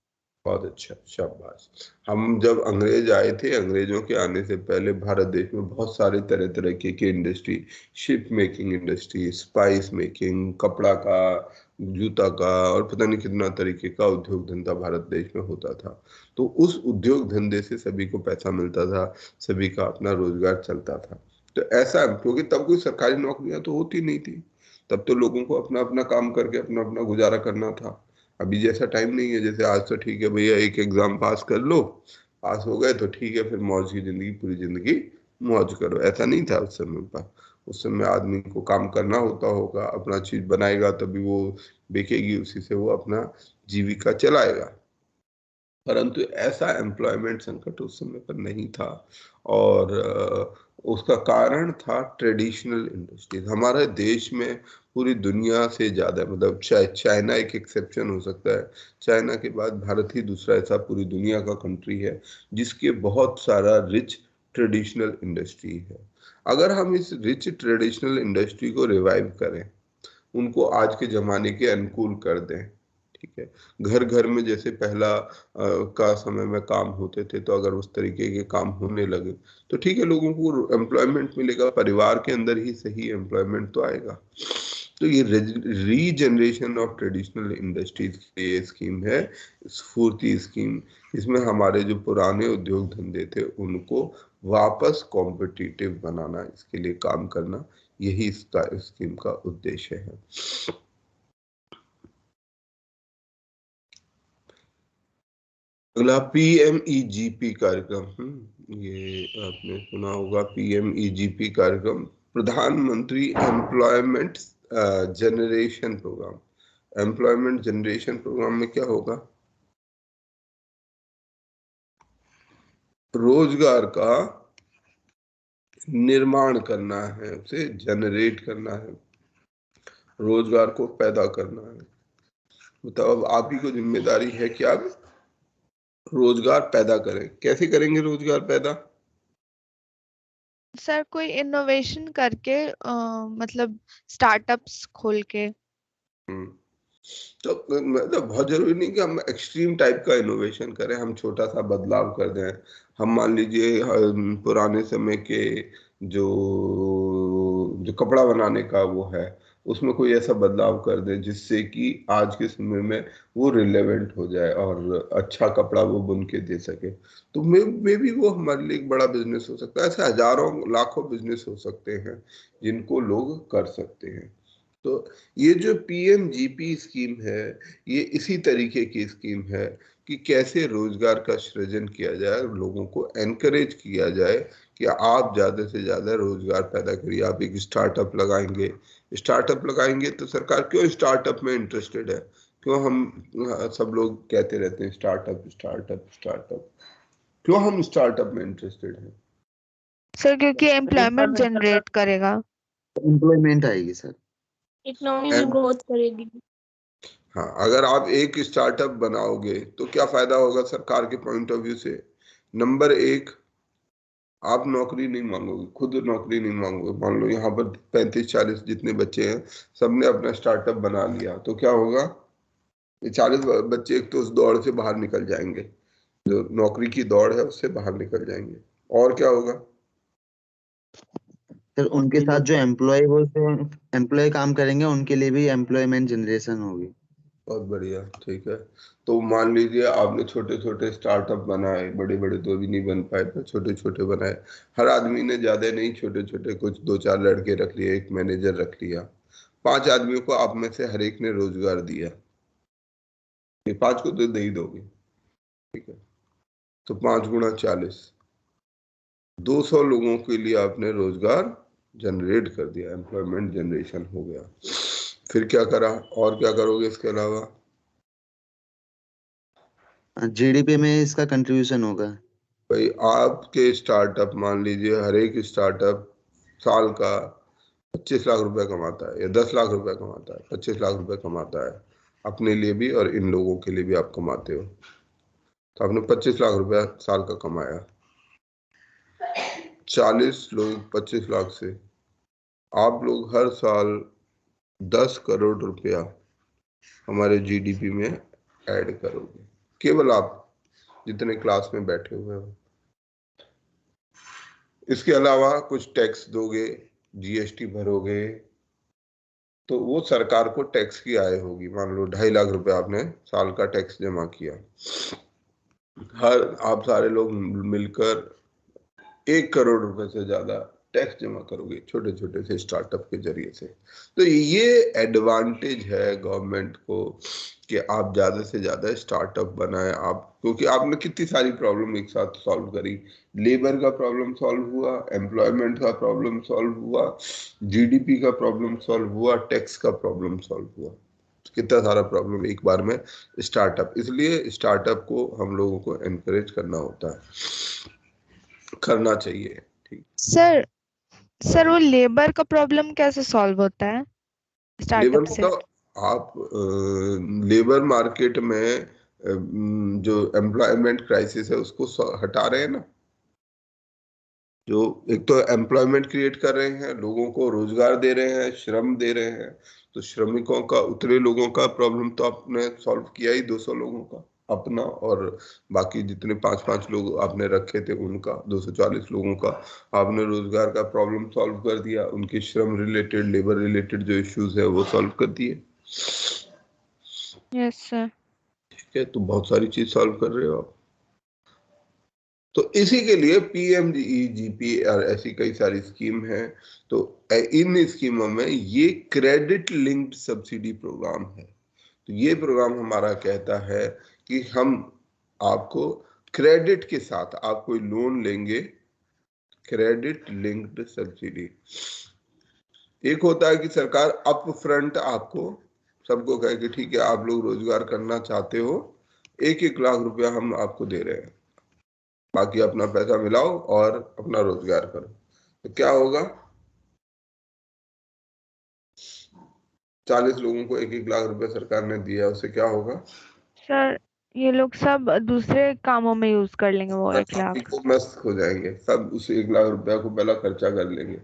S1: बहुत अच्छा, शाबाश। हम जब अंग्रेज आए थे, अंग्रेजों के आने से पहले भारत देश में बहुत सारे तरह तरह के industry, ship making industry, spice making, कपड़ा का, जूता का और पता नहीं कितना तरीके का उद्योग धंधा भारत देश में होता था। तो उस उद्योग धंधे से सभी को पैसा मिलता था, सभी का अपना रोजगार चलता था। तो ऐसा, क्योंकि तब कोई सरकारी नौकरियां तो होती नहीं थी, तब तो लोगों को अपना अपना काम करके अपना अपना गुजारा करना था। अभी जैसा टाइम नहीं है, जैसे आज तो ठीक है भैया, एक एग्जाम पास कर लो, पास हो गए तो ठीक है, फिर मौज की जिंदगी, पूरी जिंदगी मौज करो। ऐसा नहीं था उस समय पर। उस समय आदमी को काम करना होता होगा, अपना चीज बनाएगा तभी वो बेचेगी, उसी से वो अपना जीविका चलाएगा। परंतु ऐसा एम्प्लॉयमेंट संकट उस समय पर नहीं था, और उसका कारण था ट्रेडिशनल इंडस्ट्रीज। हमारे देश में पूरी दुनिया से ज्यादा, मतलब चाइना एक एक्सेप्शन हो सकता है, चाइना के बाद भारत ही दूसरा ऐसा पूरी दुनिया का कंट्री है जिसके बहुत सारा रिच ट्रेडिशनल इंडस्ट्री है। अगर हम इस रिच ट्रेडिशनल इंडस्ट्री को रिवाइव करें, उनको आज के जमाने के अनुकूल कर दें, ठीक है, घर घर में जैसे पहला का समय में काम होते थे, तो अगर उस तरीके के काम होने लगे तो ठीक है, लोगों को एम्प्लॉयमेंट मिलेगा, परिवार के अंदर ही सही एम्प्लॉयमेंट तो आएगा। तो ये रीजनरेशन ऑफ ट्रेडिशनल इंडस्ट्रीज की ये स्कीम है, स्फूर्ति स्कीम। इसमें हमारे जो पुराने उद्योग धंधे थे उनको वापस कॉम्पिटिटिव बनाना, इसके लिए काम करना, यही इसका स्कीम का उद्देश्य है। अगला PMEGP कार्यक्रम, ये आपने सुना होगा, PMEGP कार्यक्रम, प्रधानमंत्री employment generation programme. Employment generation programme में क्या होगा? रोजगार का निर्माण करना है, उसे जनरेट करना है, रोजगार को पैदा करना है। बताओ, अब आप ही को जिम्मेदारी है कि आप रोजगार पैदा करें। कैसे करेंगे रोजगार पैदा?
S3: सर कोई इनोवेशन करके मतलब स्टार्टअप्स खोल के।
S1: तो मतलब बहुत जरूरी नहीं कि हम एक्सट्रीम टाइप का इनोवेशन करें, हम छोटा सा बदलाव कर दें। हम मान लीजिए पुराने समय के जो जो कपड़ा बनाने का वो है, उसमें कोई ऐसा बदलाव कर दें जिससे कि आज के समय में वो रिलेवेंट हो जाए और अच्छा कपड़ा वो बुन के दे सके, तो मे भी वो हमारे लिए एक बड़ा बिजनेस हो सकता है। ऐसे हजारों लाखों बिजनेस हो सकते हैं जिनको लोग कर सकते हैं। तो ये जो PMGP स्कीम है, ये इसी तरीके की स्कीम है कि कैसे रोजगार का सृजन किया जाए, लोगों को एनकरेज किया जाए कि आप ज्यादा से ज्यादा रोजगार पैदा करिए। आप एक स्टार्टअप लगाएंगे, स्टार्टअप लगाएंगे तो सरकार क्यों स्टार्टअप में इंटरेस्टेड है? क्यों हम सब लोग कहते रहते हैं स्टार्टअप स्टार्टअप स्टार्टअप, क्यों हम स्टार्टअप में इंटरेस्टेड हैं?
S3: सर क्योंकि एम्प्लॉयमेंट जनरेट करेगा,
S4: एम्प्लॉयमेंट आएगी सर,
S7: इकोनॉमी में ग्रोथ करेगी।
S1: हाँ, अगर आप एक स्टार्टअप बनाओगे तो क्या फायदा होगा सरकार के पॉइंट ऑफ व्यू से? नंबर एक, आप नौकरी नहीं मांगोगे, खुद नौकरी नहीं मांगोगे। मान लो यहाँ पर 35-40 जितने बच्चे हैं, सबने अपना स्टार्टअप बना लिया, तो क्या होगा? ये 40 बच्चे एक तो उस दौड़ से बाहर निकल जाएंगे, जो नौकरी की दौड़ है उससे बाहर निकल जाएंगे। और क्या होगा?
S4: सर उनके साथ जो एम्प्लॉय वो जो एम्प्लॉय काम करेंगे उनके लिए भी एम्प्लॉयमेंट जनरेशन होगी।
S1: बहुत बढ़िया, ठीक है। तो मान लीजिए आपने छोटे छोटे स्टार्टअप बनाए, बड़े बड़े तो अभी नहीं बन पाए, पर छोटे छोटे बनाए। हर आदमी ने ज्यादा नहीं, छोटे छोटे कुछ 2-4 लड़के रख लिए, एक मैनेजर रख लिया, 5 आदमियों को आप में से हर एक ने रोजगार दिया। ये 5 को तो दे ही दोगे, ठीक है, तो 5 गुणा 40, 200 लोगों के लिए आपने रोजगार जनरेट कर दिया, एम्प्लॉयमेंट जनरेशन हो गया। फिर क्या करा, और क्या करोगे इसके अलावा?
S4: GDP में इसका कंट्रीब्यूशन होगा।
S1: भाई आपके स्टार्टअप, मान लीजिए हर एक स्टार्टअप साल का 25 लाख रुपए कमाता है या 10 लाख रुपए कमाता है, 25 लाख रुपए कमाता है, अपने लिए भी और इन लोगों के लिए भी आप कमाते हो, तो आपने 25 लाख रुपया साल का कमाया। 40 लोग 25 लाख से, आप लोग हर साल 10 करोड़ रुपया हमारे GDP में ऐड करोगे, केवल आप जितने क्लास में बैठे हुए हो। इसके अलावा कुछ टैक्स दोगे, GST भरोगे, तो वो सरकार को टैक्स की आय होगी। मान लो 2.5 लाख रुपए आपने साल का टैक्स जमा किया, आप सारे लोग मिलकर 1 करोड़ रुपए से ज्यादा टैक्स जमा करोगे छोटे छोटे से स्टार्टअप के जरिए से। तो ये एडवांटेज है गवर्नमेंट को कि आप ज्यादा से ज्यादा स्टार्टअप बनाए आप, क्योंकि आपने कितनी सारी प्रॉब्लम एक साथ सॉल्व करी। लेबर का प्रॉब्लम सॉल्व हुआ, एम्प्लॉयमेंट का प्रॉब्लम सॉल्व हुआ, GDP का प्रॉब्लम सॉल्व हुआ, टैक्स का प्रॉब्लम सॉल्व हुआ, कितना सारा प्रॉब्लम एक बार में स्टार्टअप। इसलिए स्टार्टअप को हम लोगों को एनकरेज करना होता है, करना चाहिए, ठीक।
S3: सर वो लेबर का प्रॉब्लम कैसे सॉल्व होता है
S1: लेबर
S3: स्टार्टअप से?
S1: मतलब आप लेबर मार्केट में जो एम्प्लॉयमेंट क्राइसिस है उसको हटा रहे हैं ना। जो एक तो एम्प्लॉयमेंट क्रिएट कर रहे हैं, लोगों को रोजगार दे रहे हैं, श्रम दे रहे हैं। तो श्रमिकों का, उतरे लोगों का प्रॉब्लम तो आपने सॉल्व किया ही, 200 लोगों का अपना, और बाकी जितने 5-5 लोग आपने रखे थे उनका, 240 लोगों का आपने रोजगार का प्रॉब्लम सॉल्व कर दिया। उनके श्रम रिलेटेड, लेबर रिलेटेड जो इश्यूज है वो सॉल्व कर दिए।
S3: Yes sir.
S1: ठीक है, तो बहुत सारी चीज सॉल्व कर रहे हो आप। तो इसी के लिए पीएमजीईजीपी और ऐसी कई सारी स्कीम है। तो इन स्कीमों में ये क्रेडिट लिंक्ड सब्सिडी प्रोग्राम है। तो ये प्रोग्राम हमारा कहता है कि हम आपको क्रेडिट के साथ, आप कोई लोन लेंगे, क्रेडिट लिंक्ड सब्सिडी। एक होता है कि सरकार अप फ्रंट आपको सबको कहे कि ठीक है आप लोग रोजगार करना चाहते हो, 1-1 लाख रुपया हम आपको दे रहे हैं, बाकी अपना पैसा मिलाओ और अपना रोजगार करो। तो क्या होगा, 40 लोगों को 1-1 लाख रुपया सरकार ने दिया, उससे क्या होगा
S3: सर ये लोग सब दूसरे कामों में यूज कर लेंगे वो 1 लाख।
S1: को मस्त हो जाएंगे सब, उस 1 लाख रुपया को पहला खर्चा कर लेंगे।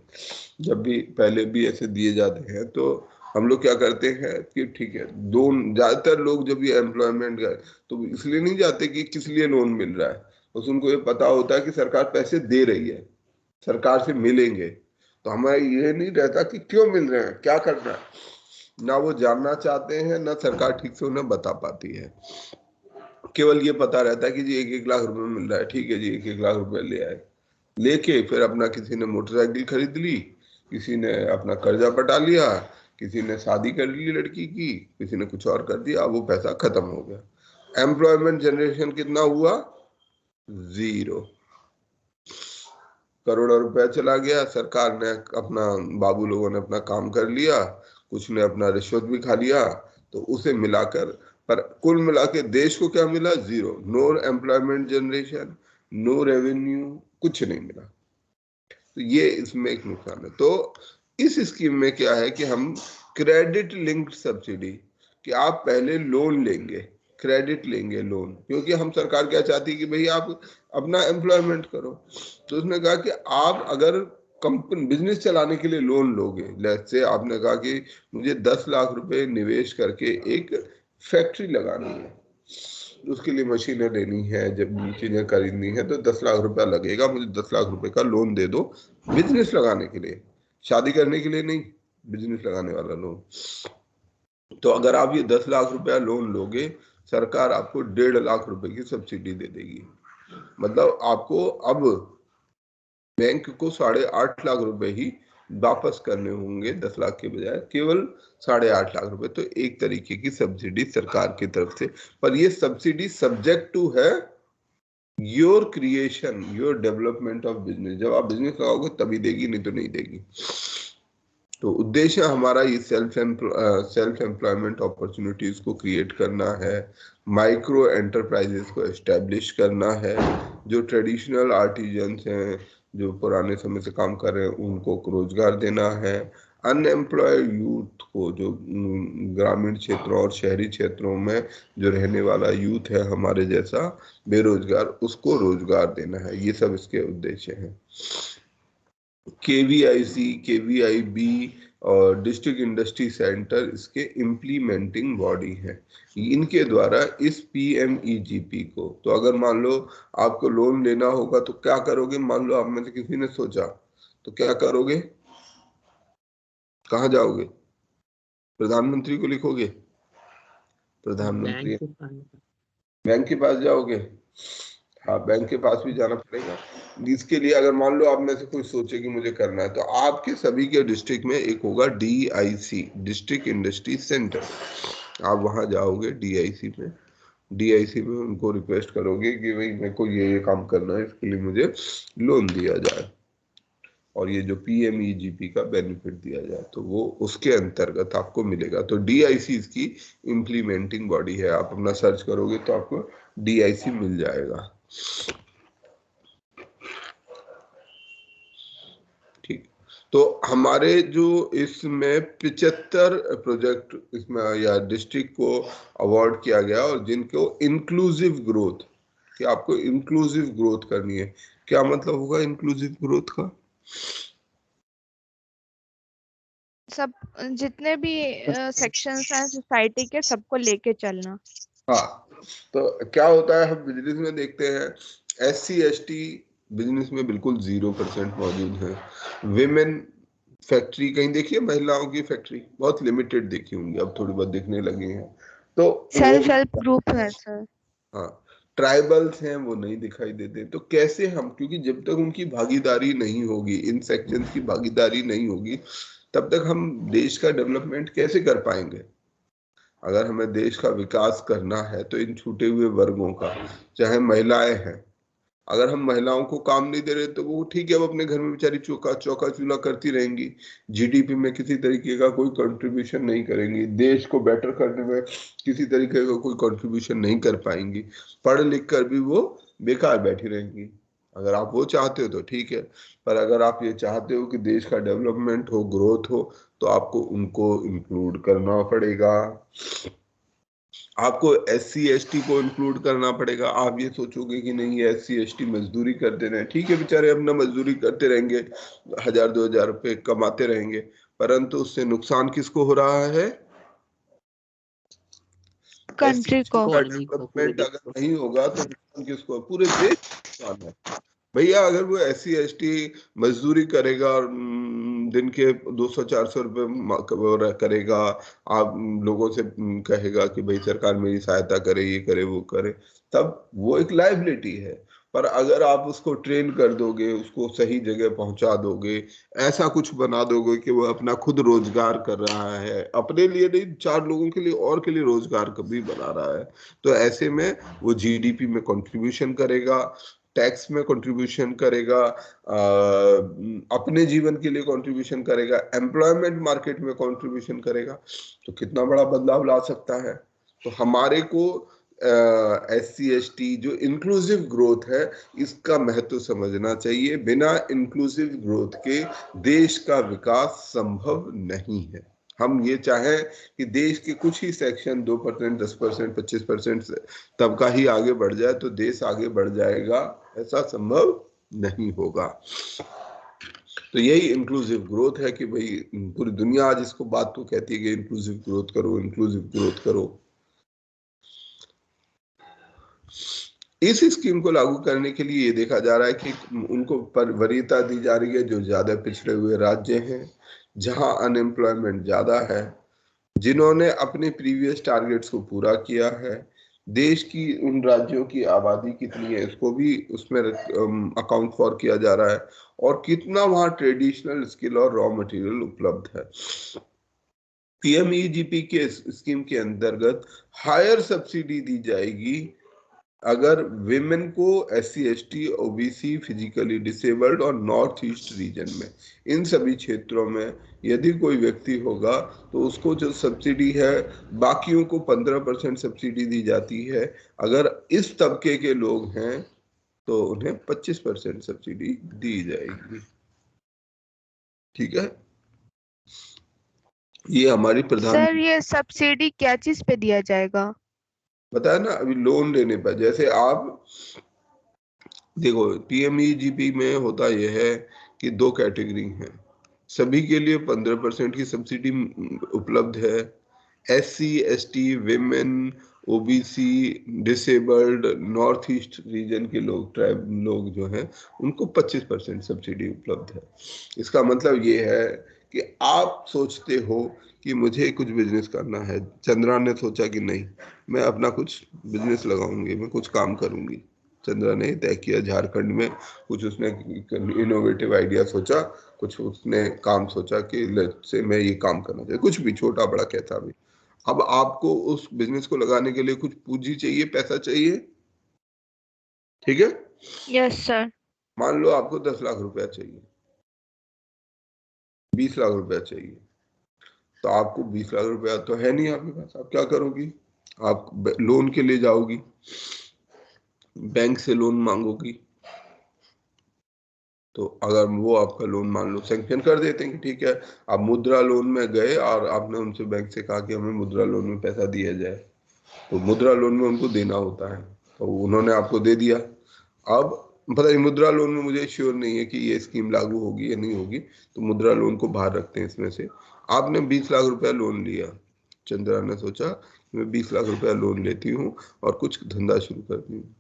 S1: जब भी पहले भी ऐसे दिए जाते हैं तो हम लोग क्या करते हैं कि ठीक है, ज्यादातर लोग जब ये एम्प्लॉयमेंट गए तो इसलिए नहीं जाते कि किस लिए लोन मिल रहा है, बस उनको ये पता होता है कि सरकार पैसे दे रही है, सरकार से मिलेंगे। तो हमें ये नहीं रहता कि क्यों मिल रहे हैं, क्या करना है, ना वो जानना चाहते हैं, ना सरकार ठीक से उन्हें बता पाती है। केवल ये पता रहता है कि जी 1-1 लाख रुपए मिल रहा है, ठीक है जी 1-1 लाख रुपए ले आए, लेके फिर अपना किसी ने मोटरसाइकिल खरीद ली, किसी ने अपना कर्जा पटा लिया, किसी ने शादी कर ली लड़की की, किसी ने कुछ और कर दिया, वो पैसा खत्म हो गया। एम्प्लॉयमेंट जनरेशन कितना हुआ, 0। करोड़ों रुपया चला गया, सरकार ने अपना, बाबू लोगों ने अपना काम कर लिया, कुछ ने अपना रिश्वत भी खा लिया, तो उसे मिलाकर, पर कुल मिला के देश को क्या मिला, 0। No employment generation, no revenue, कुछ नहीं मिला। तो ये इसमें एक नुकसान है। तो इस स्कीम में क्या है कि हम क्रेडिट लिंक्ड सब्सिडी, कि आप पहले लोन लेंगे, क्रेडिट लेंगे लोन, क्योंकि हम सरकार क्या चाहती है कि भाई आप अपना एम्प्लॉयमेंट करो। तो उसने कहा कि आप अगर कंपनी बिजनेस चलाने के लिए लोन लोगे, जैसे आपने कहा कि मुझे 10 लाख रुपए निवेश करके एक फैक्ट्री लगानी है, उसके लिए मशीनें लेनी है, जब चीजें खरीदनी है, तो 10 लाख रुपया लगेगा, मुझे 10 लाख रुपए का लोन दे दो बिजनेस लगाने के लिए, शादी करने के लिए नहीं, बिजनेस लगाने वाला लोन। तो अगर आप ये 10 लाख रुपया लोन लोगे, सरकार आपको 1.5 लाख रुपए की सब्सिडी दे देगी। मतलब आपको अब बैंक को 8.5 लाख रुपए ही वापस करने होंगे, 10 लाख के बजाय केवल 8.5 लाख रुपए। तो एक तरीके की सब्सिडी सरकार की तरफ से, पर ये सब्सिडी सब्जेक्ट टू है your creation, your development of business. जब आप बिजनेस लगाओगे तभी देगी, नहीं तो नहीं देगी। तो उद्देश्य हमारा ये सेल्फ एम्प्लॉयमेंट अपॉर्चुनिटीज को क्रिएट करना है, माइक्रो एंटरप्राइजेस को एस्टेब्लिश करना है, जो ट्रेडिशनल आर्टिजन्स हैं, जो पुराने समय से काम कर रहे हैं, उनको रोजगार देना है, अनएम्प्लॉयड यूथ को, जो ग्रामीण क्षेत्रों और शहरी क्षेत्रों में जो रहने वाला यूथ है हमारे जैसा बेरोजगार, उसको रोजगार देना है। ये सब इसके उद्देश्य हैं। KVIC, KVIB और डिस्ट्रिक्ट इंडस्ट्री सेंटर इसके इम्प्लीमेंटिंग बॉडी है। इनके द्वारा इस PMEGP को, तो अगर मान लो आपको लोन लेना होगा तो क्या करोगे, मान लो आप में से किसी ने सोचा, तो क्या करोगे, कहाँ जाओगे, प्रधानमंत्री को लिखोगे, प्रधानमंत्री बैंक के पास जाओगे, हाँ बैंक के पास भी जाना पड़ेगा। इसके लिए अगर मान लो आप में से कोई सोचे कि मुझे करना है, तो आपके सभी के डिस्ट्रिक्ट में एक होगा DIC, डिस्ट्रिक्ट इंडस्ट्री सेंटर। आप वहां जाओगे DIC में उनको रिक्वेस्ट करोगे कि भाई मेरे को ये काम करना है, इसके लिए मुझे लोन दिया जाए और ये जो PMEGP का बेनिफिट दिया जाए, तो वो उसके अंतर्गत आपको मिलेगा। तो DIC इसकी इम्प्लीमेंटिंग बॉडी है। आप अपना सर्च करोगे तो आपको DIC मिल जाएगा। ठीक, तो हमारे जो इसमें 75 प्रोजेक्ट इसमें या डिस्ट्रिक्ट को अवार्ड किया गया, और जिनको इंक्लूसिव ग्रोथ, कि आपको इंक्लूसिव ग्रोथ करनी है। क्या मतलब होगा इंक्लूसिव ग्रोथ का?
S3: सब जितने भी सेक्शंस हैं सोसाइटी के, सबको लेके चलना।
S1: हाँ, तो क्या होता है, हम बिजनेस में देखते हैं SC ST बिजनेस में बिल्कुल 0% मौजूद है। विमेन फैक्ट्री कहीं देखिए, महिलाओं की फैक्ट्री बहुत लिमिटेड देखी होंगी, अब थोड़ी बहुत दिखने लगी हैं। तो
S3: सेल्फ हेल्प ग्रुप है सर।
S1: हाँ, ट्राइबल्स हैं वो नहीं दिखाई देते। तो कैसे हम, क्योंकि जब तक उनकी भागीदारी नहीं होगी, इन सेक्शंस की भागीदारी नहीं होगी, तब तक हम देश का डेवलपमेंट कैसे कर पाएंगे? अगर हमें देश का विकास करना है तो इन छूटे हुए वर्गों का, चाहे महिलाएं हैं, अगर हम महिलाओं को काम नहीं दे रहे तो वो ठीक है, वो अपने घर में बेचारी चौका चूल्हा करती रहेंगी, GDP में किसी तरीके का कोई कंट्रीब्यूशन नहीं करेंगी, देश को बेटर करने में किसी तरीके का कोई कंट्रीब्यूशन नहीं कर पाएंगी, पढ़ लिख कर भी वो बेकार बैठी रहेंगी। अगर आप वो चाहते हो तो ठीक है, पर अगर आप ये चाहते हो कि देश का डेवलपमेंट हो, ग्रोथ हो, तो आपको उनको इंक्लूड करना पड़ेगा। आपको SC ST को इंक्लूड करना पड़ेगा। आप ये सोचोगे कि नहीं, ये SC ST मजदूरी करते रहे, ठीक है, बेचारे अपना मजदूरी करते रहेंगे, 1000-2000 रुपए कमाते रहेंगे, परंतु उससे नुकसान किसको हो रहा है?
S3: कंट्री को।
S1: डेवलपमेंट अगर नहीं होगा तो नुकसान किसको? पूरे देश को नुकसान है। भैया अगर वो SC ST मजदूरी करेगा और दिन के 200-400 रुपए करेगा, आप लोगों से कहेगा कि भाई सरकार मेरी सहायता करे, ये करे वो करे, तब वो एक लायबिलिटी है। पर अगर आप उसको ट्रेन कर दोगे, उसको सही जगह पहुंचा दोगे, ऐसा कुछ बना दोगे कि वो अपना खुद रोजगार कर रहा है, अपने लिए नहीं, 4 लोगों के लिए और के लिए रोजगार कभी बना रहा है, तो ऐसे में वो GDP में कंट्रीब्यूशन करेगा, टैक्स में कंट्रीब्यूशन करेगा, अपने जीवन के लिए कंट्रीब्यूशन करेगा, एम्प्लॉयमेंट मार्केट में कंट्रीब्यूशन करेगा, तो कितना बड़ा बदलाव ला सकता है। तो हमारे को SC ST जो इंक्लूसिव ग्रोथ है, इसका महत्व समझना चाहिए। बिना इंक्लूसिव ग्रोथ के देश का विकास संभव नहीं है। हम ये चाहें कि देश के कुछ ही सेक्शन 2%, 10%, 25% तबका ही आगे बढ़ जाए तो देश आगे बढ़ जाएगा, ऐसा संभव नहीं होगा। तो यही इंक्लूसिव ग्रोथ है कि भाई पूरी दुनिया आज इसको बात तो कहती है कि इंक्लूसिव ग्रोथ करो, इंक्लूसिव ग्रोथ करो। इस स्कीम को लागू करने के लिए ये देखा जा रहा है कि उनको वरीयता दी जा रही है जो ज्यादा पिछड़े हुए राज्य हैं, जहां अनएम्प्लॉयमेंट ज्यादा है, जिन्होंने अपने प्रीवियस टारगेट्स को पूरा किया है। देश की उन राज्यों की आबादी कितनी है इसको भी उसमें अकाउंट फॉर किया जा रहा है, और कितना वहां ट्रेडिशनल स्किल और रॉ मटेरियल उपलब्ध है। PMEGP के स्कीम के अंतर्गत हायर सब्सिडी दी जाएगी अगर विमेन को SC ST OBC physically disabled और नॉर्थ ईस्ट रीजन में, इन सभी क्षेत्रों में यदि कोई व्यक्ति होगा तो उसको जो सब्सिडी है, बाकियों को 15% सब्सिडी दी जाती है। अगर इस तबके के लोग हैं तो उन्हें 25% सब्सिडी दी जाएगी। ठीक है, ये हमारी प्रधान।
S3: सर ये सब्सिडी क्या चीज पे दिया जाएगा?
S1: बताया ना अभी, लोन लेने पर। जैसे आप देखो, PMEGP में होता यह है कि 2 कैटेगरी हैं, सभी के लिए 15% की सब्सिडी उपलब्ध है। SC ST women OBC disabled north east region के लोग, ट्राइब लोग जो हैं, उनको 25% सब्सिडी उपलब्ध है। इसका मतलब ये है कि आप सोचते हो कि मुझे कुछ बिजनेस करना है, चंद्रा ने सोचा कि नहीं मैं अपना कुछ बिजनेस लगाऊंगी, मैं कुछ काम करूंगी। चंद्रा ने तय किया, झारखंड में कुछ उसने इनोवेटिव आइडिया सोचा, कुछ उसने काम सोचा कि से मैं ये काम करना चाहिए, कुछ भी छोटा बड़ा कैसा भी। अब आपको उस बिजनेस को लगाने के लिए कुछ पूंजी चाहिए, पैसा चाहिए, ठीक है।
S3: Yes sir.
S1: मान लो आपको 10 लाख रुपया चाहिए, 20 लाख रुपया चाहिए, तो आपको 20 लाख रुपया तो है नहीं आपके पास, आप क्या करोगी? आप लोन के लिए जाओगी, बैंक से लोन मांगोगी, तो अगर वो आपका लोन मान लो सैंक्शन कर देते हैं कि ठीक है, आप मुद्रा लोन में गए और आपने उनसे बैंक से कहा कि हमें मुद्रा लोन में पैसा दिया जाए, तो मुद्रा लोन में उनको देना होता है, तो उन्होंने आपको दे दिया। अब पता नहीं मुद्रा लोन में मुझे श्योर नहीं है कि ये स्कीम लागू होगी या नहीं होगी, तो मुद्रा लोन को बाहर रखते हैं इसमें से। आपने 20 लाख रुपया लोन लिया, चंद्रा ने सोचा मैं 20 लाख रुपया लोन लेती हूँ और कुछ धंधा शुरू करती हूँ।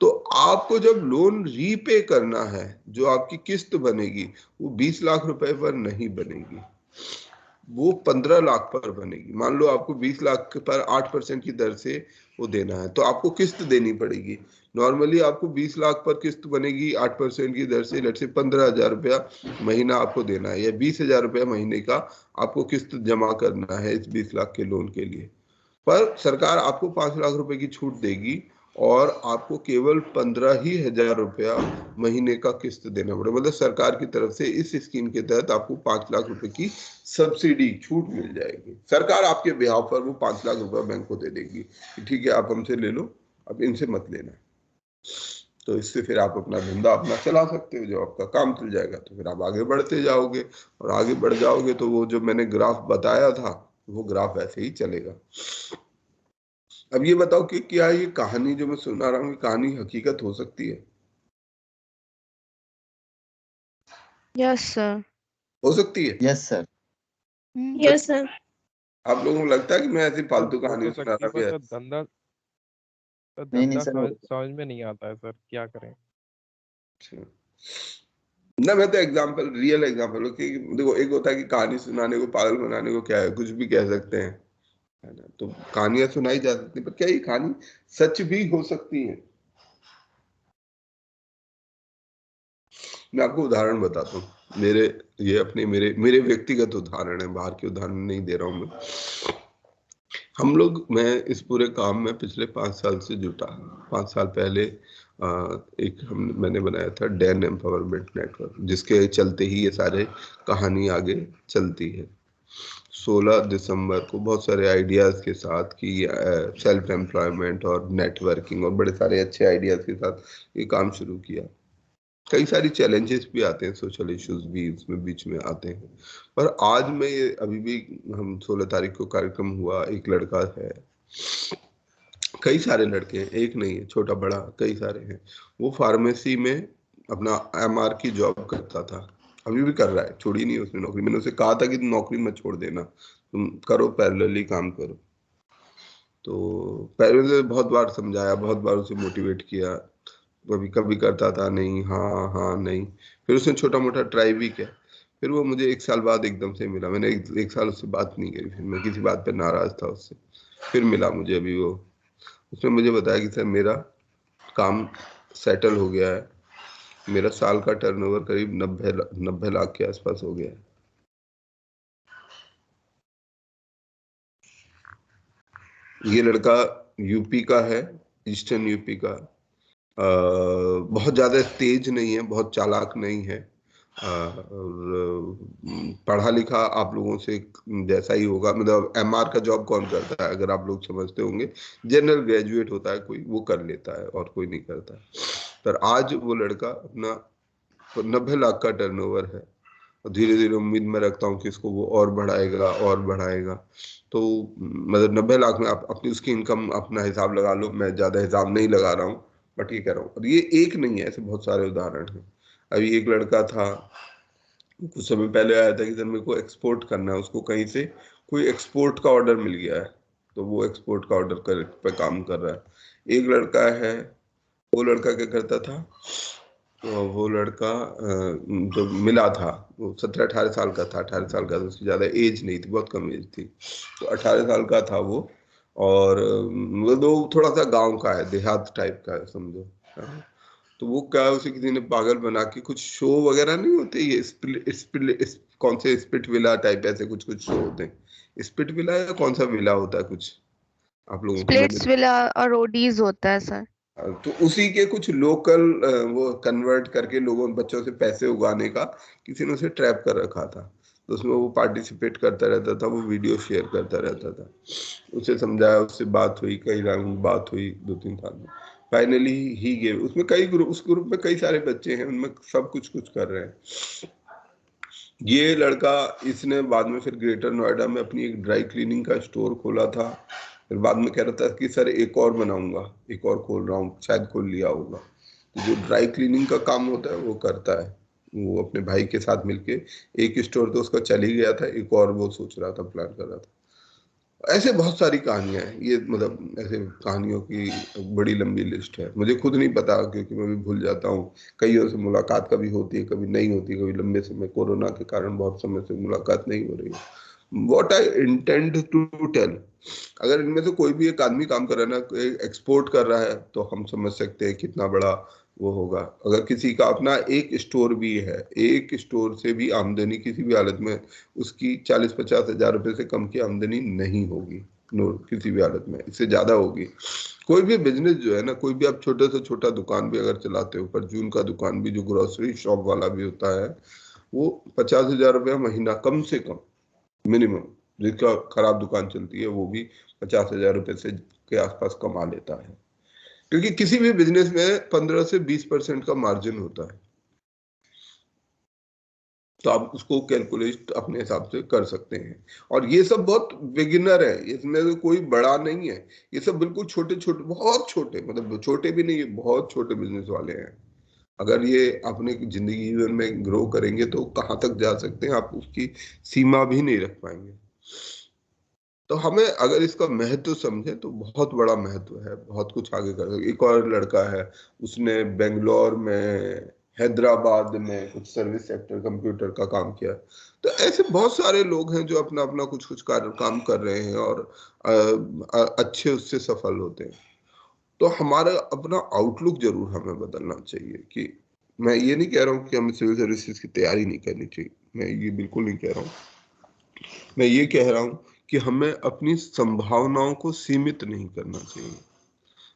S1: तो आपको जब लोन रीपे करना है, जो आपकी किस्त बनेगी वो 20 लाख रुपए पर नहीं बनेगी, वो 15 लाख पर बनेगी। मान लो आपको 20 लाख पर 8% की दर से वो देना है, तो आपको किस्त देनी पड़ेगी। नॉर्मली आपको 20 लाख पर किस्त बनेगी 8% की दर से, लेट से 15,000 रुपया महीना आपको देना है, या 20,000 रुपया महीने का आपको किस्त जमा करना है इस 20 लाख के लोन के लिए। पर सरकार आपको 5 लाख रुपए की छूट देगी और आपको केवल 15,000 रुपया महीने का किस्त देना पड़ेगा। मतलब सरकार की तरफ से इस स्कीम के तहत आपको 5 लाख रुपए की सब्सिडी छूट मिल जाएगी। सरकार आपके बिहाव पर वो 5 लाख रुपया बैंक को दे देगी कि ठीक है आप हमसे ले लो, अब इनसे मत लेना। तो इससे फिर आप अपना धंधा अपना चला सकते हो। जब आपका काम चल जाएगा तो फिर आप आगे बढ़ते जाओगे, और आगे बढ़ जाओगे तो वो जो मैंने ग्राफ बताया था वो ग्राफ ऐसे ही चलेगा। अब ये बताओ कि क्या ये कहानी जो मैं सुना रहा हूँ, कहानी हकीकत हो सकती है?
S3: Yes sir.
S1: हो सकती है?
S4: Yes sir.
S7: Yes sir.
S1: आप लोगों को लगता है कि मैं ऐसी फालतू कहानी
S8: हो
S1: सुना रहा
S8: सकती है,
S1: हूँ?
S8: पर धंधा
S4: नहीं सर,
S8: समझ में नहीं आता है सर, क्या करें।
S1: ना मैं तो एग्जांपल, रियल एग्जांपल कि देखो, एक होता है कि कहानी सुनाने को, पागल बनाने को क्या है, कुछ भी कह सकते हैं, है ना। तो कहानियां सुनाई जा सकती है, पर क्या ये कहानी सच भी हो सकती है? मैं आपको उदाहरण बताता हूँ। मेरे व्यक्तिगत उदाहरण है, बाहर के उदाहरण नहीं दे रहा हूँ मैं। मैं इस पूरे काम में पिछले 5 साल से जुटा। 5 साल पहले मैंने बनाया था डैन एम्पावरमेंट नेटवर्क, जिसके चलते ही ये सारे कहानी आगे चलती है। 16 दिसंबर को बहुत सारे आइडियाज के साथ कि सेल्फ एम्प्लॉयमेंट और नेटवर्किंग और बड़े सारे अच्छे आइडियाज के साथ ये काम शुरू किया। कई सारी चैलेंजेस भी आते हैं, सोशल इश्यूज भी उसमें बीच में आते हैं, पर आज मैं ये अभी भी, हम 16 तारीख को कार्यक्रम हुआ, एक लड़का है, कई सारे लड़के हैं, एक नहीं है, छोटा बड़ा कई सारे हैं। वो फार्मेसी में अपना MR की जॉब करता था, अभी भी कर रहा है, छोड़ी नहीं उसने नौकरी। मैंने उसे कहा था कि तुम नौकरी मत छोड़ देना, तुम करो, पैरेलली काम करो। तो पहले बहुत बार समझाया, बहुत बार उसे मोटिवेट किया, कभी कभी करता था नहीं, हाँ हाँ नहीं। फिर उसने छोटा मोटा ट्राई भी किया। फिर वो मुझे 1 साल बाद एकदम से मिला। मैंने एक साल उससे बात नहीं करी, फिर मैं किसी बात पे नाराज था उससे। फिर मिला मुझे अभी वो, उसने मुझे बताया कि सर मेरा काम सेटल हो गया है, मेरा साल का टर्नओवर करीब 90 लाख के आसपास हो गया है। ये लड़का यूपी का है, ईस्टर्न यूपी का। बहुत ज्यादा तेज नहीं है, बहुत चालाक नहीं है, और पढ़ा लिखा आप लोगों से जैसा ही होगा। मतलब MR का जॉब कौन करता है, अगर आप लोग समझते होंगे, जनरल ग्रेजुएट होता है कोई, वो कर लेता है और कोई नहीं करता। पर आज वो लड़का अपना 90 लाख का टर्नओवर है, धीरे धीरे उम्मीद में रखता हूँ कि इसको वो और बढ़ाएगा और बढ़ाएगा। तो मतलब 90 लाख में आप अपनी उसकी इनकम अपना हिसाब लगा लो, मैं ज्यादा हिसाब नहीं लगा रहा हूँ, बट ये कह रहा हूँ। और ये एक नहीं है, ऐसे बहुत सारे उदाहरण हैं। अभी एक लड़का था, कुछ समय पहले आया था कि सर मेरे को एक्सपोर्ट करना है, उसको कहीं से कोई एक्सपोर्ट का ऑर्डर मिल गया है, तो वो एक्सपोर्ट का ऑर्डर पे काम कर रहा है। एक लड़का है, वो लड़का क्या करता था, तो वो लड़का जो मिला था वो 17-18 साल का था। 18 साल का था, उसकी ज़्यादा एज नहीं थी, बहुत कम एज थी। तो 18 साल का था वो, और वो थोड़ा सा गांव का है, देहात टाइप का है समझो। तो वो क्या, उसे किसी ने पागल बना के, कुछ शो वगैरह नहीं होते ये कौन से स्पिट विला टाइप, ऐसे कुछ कुछ शो होते हैं। स्पिट विला या कौन सा विला होता है कुछ, आप लोगों को
S3: स्प्लिट्स विला और रोडीज होता है सर।
S1: तो उसी के कुछ लोकल वो कन्वर्ट करके लोगों बच्चों से पैसे उगाने का किसी ने उसे ट्रैप कर रखा था। तो उसमें वो पार्टिसिपेट करता रहता था, वो वीडियो शेयर करता रहता था। उसे समझाया, उससे बात हुई, कई राउंड बात हुई, 2-3 साल में फाइनली ही गेव। उसमें कई ग्रुप, उस ग्रुप में कई सारे बच्चे हैं, उनमें सब कुछ कर रहे हैं। ये लड़का, इसने बाद में फिर ग्रेटर नोएडा में अपनी एक ड्राई क्लीनिंग का स्टोर खोला था, फिर बाद में कह रहा था कि सर एक और बनाऊंगा, एक और खोल रहा हूँ, शायद खोल लिया होगा। तो जो ड्राई क्लीनिंग का काम होता है वो करता है, वो अपने भाई के साथ मिलके, एक स्टोर तो उसका चल ही गया था, एक और वो सोच रहा था, प्लान कर रहा था। ऐसे बहुत सारी कहानियां हैं, ये मतलब ऐसे कहानियों की बड़ी लंबी लिस्ट है, मुझे खुद नहीं पता क्योंकि मैं भी भूल जाता हूँ। कईयों से मुलाकात कभी होती है, कभी नहीं होती, कभी लंबे समय कोरोना के कारण बहुत समय से मुलाकात नहीं हो रही है। What I intend to tell, अगर इनमें से कोई भी एक आदमी काम कर रहा है ना, एक्सपोर्ट कर रहा है, तो हम समझ सकते हैं कितना बड़ा वो होगा। अगर किसी का अपना एक स्टोर भी है, एक स्टोर से भी आमदनी किसी भी हालत में उसकी 40-50 हजार रुपए से कम की आमदनी नहीं होगी, नो, किसी भी हालत में इससे ज्यादा होगी। कोई भी बिजनेस जो है ना, कोई भी आप छोटे से छोटा दुकान भी अगर चलाते हो, परचून का दुकान भी जो ग्रोसरी शॉप वाला भी होता है, वो 50,000 रुपया महीना कम से कम मिनिमम, जिसका खराब दुकान चलती है वो भी 50,000 रुपए से के आसपास कमा लेता है, क्योंकि किसी भी बिजनेस में 15 से 20% का मार्जिन होता है। तो आप उसको कैलकुलेट अपने हिसाब से कर सकते हैं। और ये सब बहुत बिगिनर है, इसमें तो कोई बड़ा नहीं है, ये सब बिल्कुल छोटे छोटे, बहुत छोटे, मतलब छोटे भी नहीं, बहुत छोटे बिजनेस वाले हैं। अगर ये अपने जिंदगी जीवन में ग्रो करेंगे तो कहाँ तक जा सकते हैं, आप उसकी सीमा भी नहीं रख पाएंगे। तो हमें अगर इसका महत्व समझे तो बहुत बड़ा महत्व है, बहुत कुछ आगे कर सकते। एक और लड़का है, उसने बेंगलोर में, हैदराबाद में कुछ सर्विस सेक्टर कंप्यूटर का काम किया। तो ऐसे बहुत सारे लोग हैं जो अपना अपना कुछ कुछ काम कर रहे हैं और अच्छे उससे सफल होते हैं। तो हमारा अपना आउटलुक जरूर हमें बदलना चाहिए। कि मैं ये नहीं कह रहा हूँ कि हमें सिविल सर्विसेज की तैयारी नहीं करनी चाहिए, मैं ये बिल्कुल नहीं कह रहा हूँ। मैं ये कह रहा हूँ कि हमें अपनी संभावनाओं को सीमित नहीं करना चाहिए।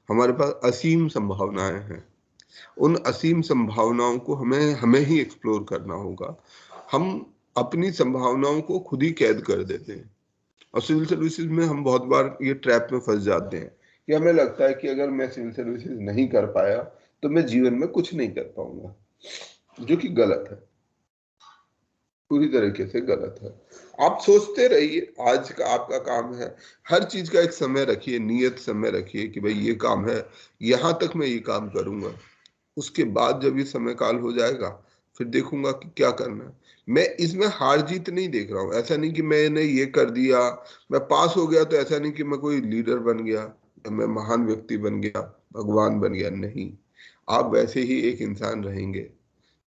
S1: हमारे पास असीम संभावनाएं हैं, उन असीम संभावनाओं को हमें ही एक्सप्लोर करना होगा। हम अपनी संभावनाओं को खुद ही कैद कर देते हैं, और सिविल सर्विसेज में हम बहुत बार ये ट्रैप में फंस जाते हैं कि हमें लगता है कि अगर मैं सिविल सर्विसेज नहीं कर पाया तो मैं जीवन में कुछ नहीं कर पाऊंगा, जो कि गलत है, पूरी तरीके से गलत है। आप सोचते रहिए, आज का आपका काम है, हर चीज का एक समय रखिए, नियत समय रखिए कि भाई ये काम है, यहां तक मैं ये काम करूंगा, उसके बाद जब ये समय काल हो जाएगा फिर देखूंगा कि क्या करना है। मैं इसमें हार जीत नहीं देख रहा हूँ, ऐसा नहीं कि मैंने ये कर दिया, मैं पास हो गया, तो ऐसा नहीं कि मैं कोई लीडर बन गया, मैं महान व्यक्ति बन गया, भगवान बन गया, नहीं। आप वैसे ही एक इंसान रहेंगे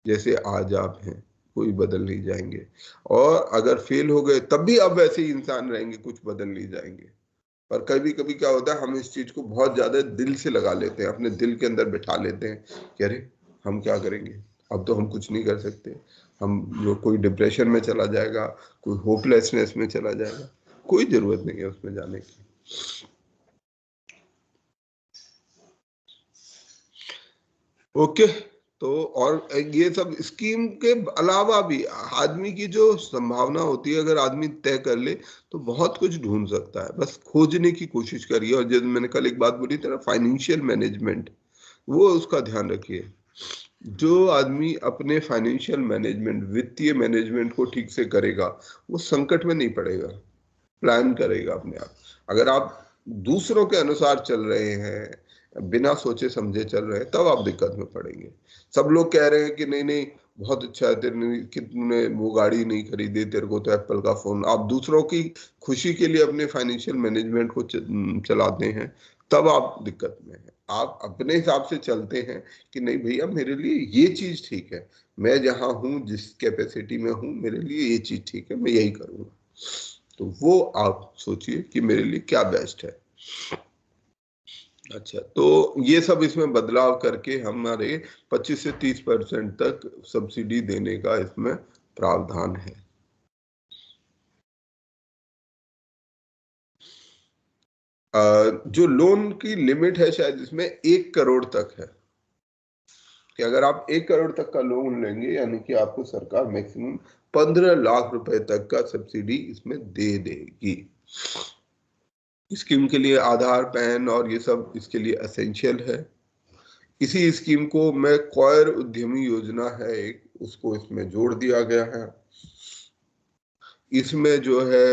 S1: जैसे आज आप हैं, कोई बदल नहीं जाएंगे। और अगर फेल हो गए तब भी आप वैसे ही इंसान रहेंगे, कुछ बदल नहीं जाएंगे। पर कभी कभी क्या होता है, हम इस चीज को बहुत ज्यादा दिल से लगा लेते हैं, अपने दिल के अंदर बिठा लेते हैं कि अरे हम क्या करेंगे, अब तो हम कुछ नहीं कर सकते, हम जो कोई डिप्रेशन में चला जाएगा, कोई होपलेसनेस में चला जाएगा। कोई जरूरत नहीं है उसमें जाने की। ओके, तो और ये सब स्कीम के अलावा भी आदमी की जो संभावना होती है, अगर आदमी तय कर ले तो बहुत कुछ ढूंढ सकता है, बस खोजने की कोशिश करिए। और जैसे मैंने कल एक बात बोली थी ना, फाइनेंशियल मैनेजमेंट, वो उसका ध्यान रखिए। जो आदमी अपने फाइनेंशियल मैनेजमेंट, वित्तीय मैनेजमेंट को ठीक से करेगा, वो संकट में नहीं पड़ेगा, प्लान करेगा अपने आप। अगर आप दूसरों के अनुसार चल रहे हैं, बिना सोचे समझे चल रहे हैं, तब आप दिक्कत में पड़ेंगे। सब लोग कह रहे हैं कि नहीं नहीं बहुत अच्छा है, तेरे कितने वो गाड़ी नहीं खरीदी, तेरे को तो एप्पल का फोन, आप दूसरों की खुशी के लिए अपने फाइनेंशियल मैनेजमेंट को चलाते हैं, तब आप दिक्कत में हैं। आप अपने हिसाब से चलते हैं कि नहीं भैया मेरे लिए ये चीज ठीक है, मैं जहां हूं, जिस कैपेसिटी में हूं, मेरे लिए ये चीज ठीक है, मैं यही करूंगा। तो वो आप सोचिए कि मेरे लिए क्या बेस्ट है। अच्छा, तो ये सब इसमें बदलाव करके हमारे 25 से 30% तक सब्सिडी देने का इसमें प्रावधान है। जो लोन की लिमिट है शायद इसमें 1 करोड़ तक है, कि अगर आप 1 करोड़ तक का लोन लेंगे यानी कि आपको सरकार मैक्सिमम 15 लाख रुपए तक का सब्सिडी इसमें दे देगी। स्कीम के लिए आधार, पैन और ये सब इसके लिए एसेंशियल है। इसी स्कीम को मैं क्वायर उद्यमी योजना है एक, उसको इसमें जोड़ दिया गया है। इसमें जो है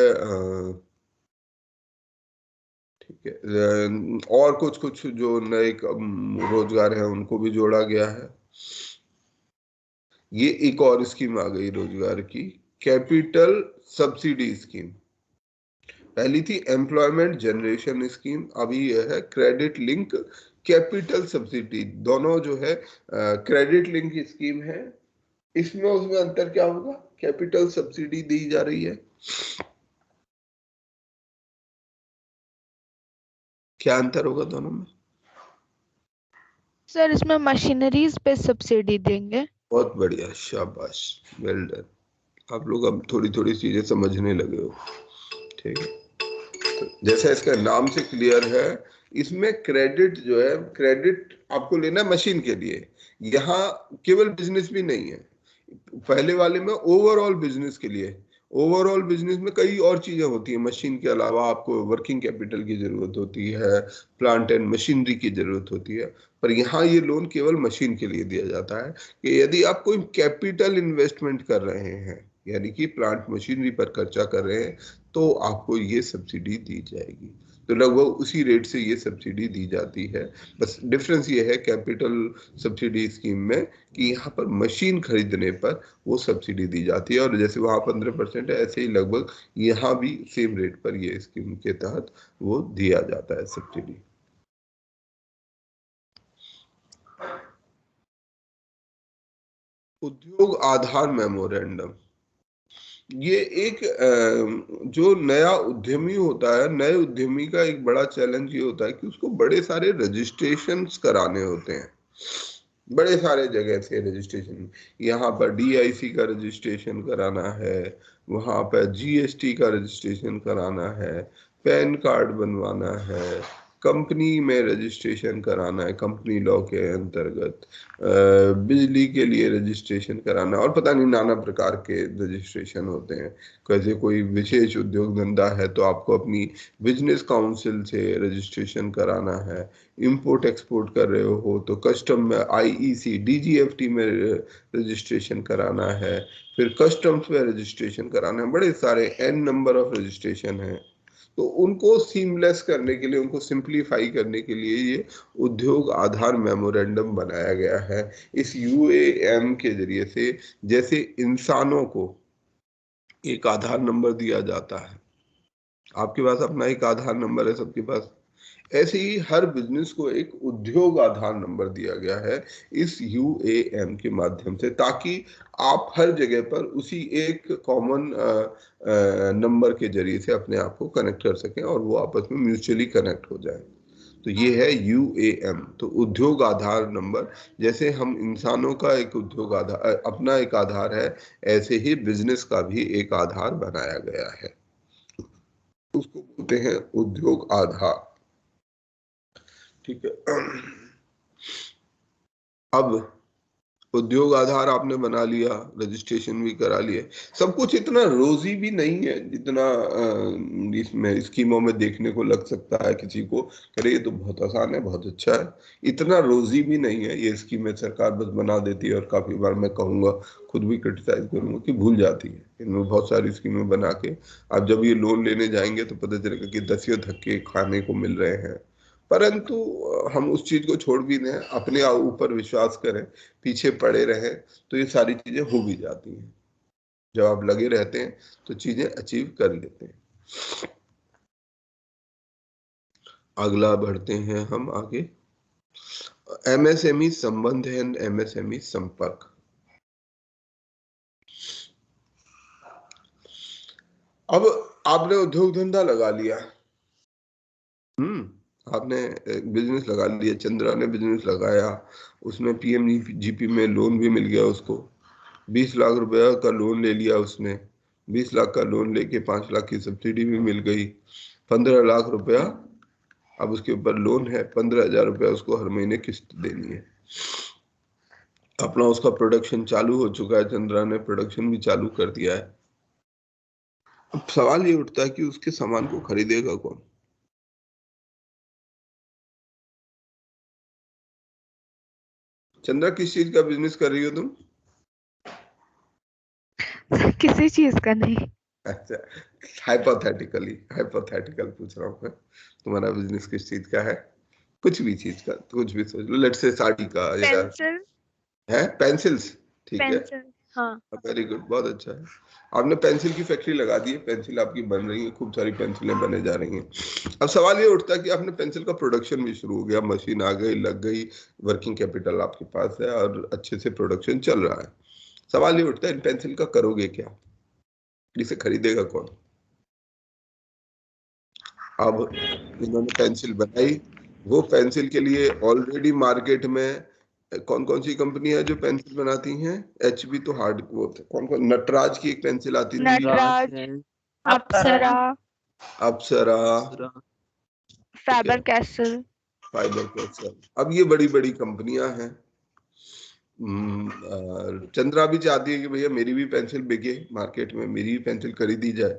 S1: ठीक है। और कुछ कुछ जो नए रोजगार हैं उनको भी जोड़ा गया है। ये एक और स्कीम आ गई रोजगार की, कैपिटल सब्सिडी स्कीम। पहली थी एम्प्लॉयमेंट जनरेशन स्कीम, अभी यह है क्रेडिट लिंक कैपिटल सब्सिडी। दोनों जो है क्रेडिट लिंक स्कीम है। इसमें उसमें अंतर क्या होगा? कैपिटल सब्सिडी दी जा रही है। क्या अंतर होगा दोनों में?
S3: सर इसमें मशीनरीज पे सब्सिडी देंगे।
S1: बहुत बढ़िया, शाबाश, वेल डन। आप लोग अब थोड़ी थोड़ी चीजें समझने लगे हो। ठीक है, तो जैसा इसका नाम से क्लियर है, इसमें क्रेडिट जो है, क्रेडिट आपको लेना है मशीन के लिए। यहाँ केवल बिजनेस भी नहीं है, पहले वाले में ओवरऑल बिजनेस के लिए। ओवरऑल बिजनेस में कई और चीजें होती हैं, मशीन के अलावा आपको वर्किंग कैपिटल की जरूरत होती है, प्लांट एंड मशीनरी की जरूरत होती है। पर यहाँ ये लोन केवल मशीन के लिए दिया जाता है कि यदि आप कोई कैपिटल इन्वेस्टमेंट कर रहे हैं, यानी कि प्लांट मशीनरी पर खर्चा कर रहे हैं, तो आपको ये सब्सिडी दी जाएगी। तो लगभग उसी रेट से ये सब्सिडी दी जाती है। बस डिफरेंस ये है कैपिटल सब्सिडी स्कीम में कि यहाँ पर मशीन खरीदने पर वो सब्सिडी दी जाती है, और जैसे वहाँ 15% है, ऐसे ही लगभग यहाँ भी सेम रेट पर ये स्कीम के तहत वो दिया जाता है सब्सिडी। उद्योग आधार मेमोरेंडम, ये एक जो नया उद्यमी होता है, नए उद्यमी का एक बड़ा चैलेंज ये होता है कि उसको बड़े सारे रजिस्ट्रेशंस कराने होते हैं, बड़े सारे जगह से रजिस्ट्रेशन। यहाँ पर DIC का रजिस्ट्रेशन कराना है, वहाँ पर GST का रजिस्ट्रेशन कराना है, पैन कार्ड बनवाना है, कंपनी में रजिस्ट्रेशन कराना है कंपनी लॉ के अंतर्गत, बिजली के लिए रजिस्ट्रेशन कराना, और पता नहीं नाना प्रकार के रजिस्ट्रेशन होते हैं। कैसे कोई विशेष उद्योग धंधा है तो आपको अपनी बिजनेस काउंसिल से रजिस्ट्रेशन कराना है। इंपोर्ट एक्सपोर्ट कर रहे हो तो कस्टम में IEC DGFT में रजिस्ट्रेशन कराना है, फिर कस्टम्स में रजिस्ट्रेशन कराना है। बड़े सारे N नंबर ऑफ रजिस्ट्रेशन है। तो उनको सीमलेस करने के लिए, उनको सिंप्लीफाई करने के लिए ये उद्योग आधार मेमोरेंडम बनाया गया है। इस UAM के जरिए से जैसे इंसानों को एक आधार नंबर दिया जाता है, आपके पास अपना एक आधार नंबर है सबके पास, ऐसे ही हर बिजनेस को एक उद्योग आधार नंबर दिया गया है इस UAM के माध्यम से, ताकि आप हर जगह पर उसी एक कॉमन नंबर के जरिए से अपने आप को कनेक्ट कर सकें और वो आपस में म्यूचुअली कनेक्ट हो जाए। तो ये है UAM, तो उद्योग आधार नंबर। जैसे हम इंसानों का एक उद्योग आधार, अपना एक आधार है, ऐसे ही बिजनेस का भी एक आधार बनाया गया है, उसको बोलते हैं उद्योग आधार। ठीक है, अब उद्योग आधार आपने बना लिया, रजिस्ट्रेशन भी करा लिया, सब कुछ इतना रोजी भी नहीं है जितना इसमें स्कीमों में देखने को लग सकता है। किसी को करे ये तो बहुत आसान है, बहुत अच्छा है, इतना रोजी भी नहीं है। ये स्कीमें सरकार बस बना देती है और काफी बार मैं कहूँगा, खुद भी क्रिटिसाइज करूंगा कि भूल जाती है। इनमें बहुत सारी स्कीमें बना के आप जब ये लोन लेने जाएंगे तो पता चलेगा कि 10 धक्के खाने को मिल रहे हैं। परंतु हम उस चीज को छोड़ भी दें, अपने ऊपर विश्वास करें, पीछे पड़े रहें, तो ये सारी चीजें हो भी जाती हैं। जब आप लगे रहते हैं तो चीजें अचीव कर लेते हैं। अगला बढ़ते हैं हम आगे, MSME संबंध एंड MSME संपर्क। अब आपने उद्योग धंधा लगा लिया, आपने बिजनेस लगा लिया, चंद्रा ने बिजनेस लगाया, उसमें PMGP में लोन भी मिल गया उसको, 20 लाख रुपया का लोन ले लिया उसने, 20 लाख का लोन लेके 5 लाख की सब्सिडी भी मिल गई, 15 लाख रुपया अब उसके ऊपर लोन है, 15,000 रुपया उसको हर महीने किस्त देनी है। अपना उसका प्रोडक्शन चालू हो चुका है, चंद्रा ने प्रोडक्शन भी चालू कर दिया है। अब सवाल ये उठता है कि उसके सामान को खरीदेगा कौन? चंद्रा किस चीज का बिजनेस कर रही हो तुम?
S3: किसी चीज का नहीं।
S1: अच्छा, हाइपोथेटिकल पूछ रहा हूँ मैं, तुम्हारा बिजनेस किस चीज का है? कुछ भी चीज का, कुछ भी सोच लो, लेट्स से साड़ी का या
S3: पेंसिल
S1: है पेंसिल्स, ठीक है,
S3: पेंसिल हाँ
S1: वेरी गुड, बहुत अच्छा है। आपने पेंसिल की फैक्ट्री लगा दी है, पेंसिल आपकी बन रही है, खूब सारी पेंसिलें बने जा रही हैं। अब सवाल ये उठता है कि आपने पेंसिल का प्रोडक्शन भी शुरू हो गया, मशीन आ गई, लग गई, वर्किंग कैपिटल आपके पास है और अच्छे से प्रोडक्शन चल रहा है। सवाल ये उठता है इन पेंसिल का करोगे क्या, इसे खरीदेगा कौन? अब इन्होंने पेंसिल बनाई, वो पेंसिल के लिए ऑलरेडी मार्केट में कौन कौन सी कंपनी है जो पेंसिल बनाती हैं? एचबी तो हार्ड, वो कौन कौन, नटराज की एक पेंसिल आती थी,
S3: नटराज अप्सरा
S1: अप्सरा,
S3: फैबर कैसल
S1: फाइबर कैसल। अब ये बड़ी बड़ी कंपनियां हैं। चंद्रा भी चाहती है कि भैया मेरी भी पेंसिल बिके मार्केट में, मेरी भी पेंसिल खरीदी जाए।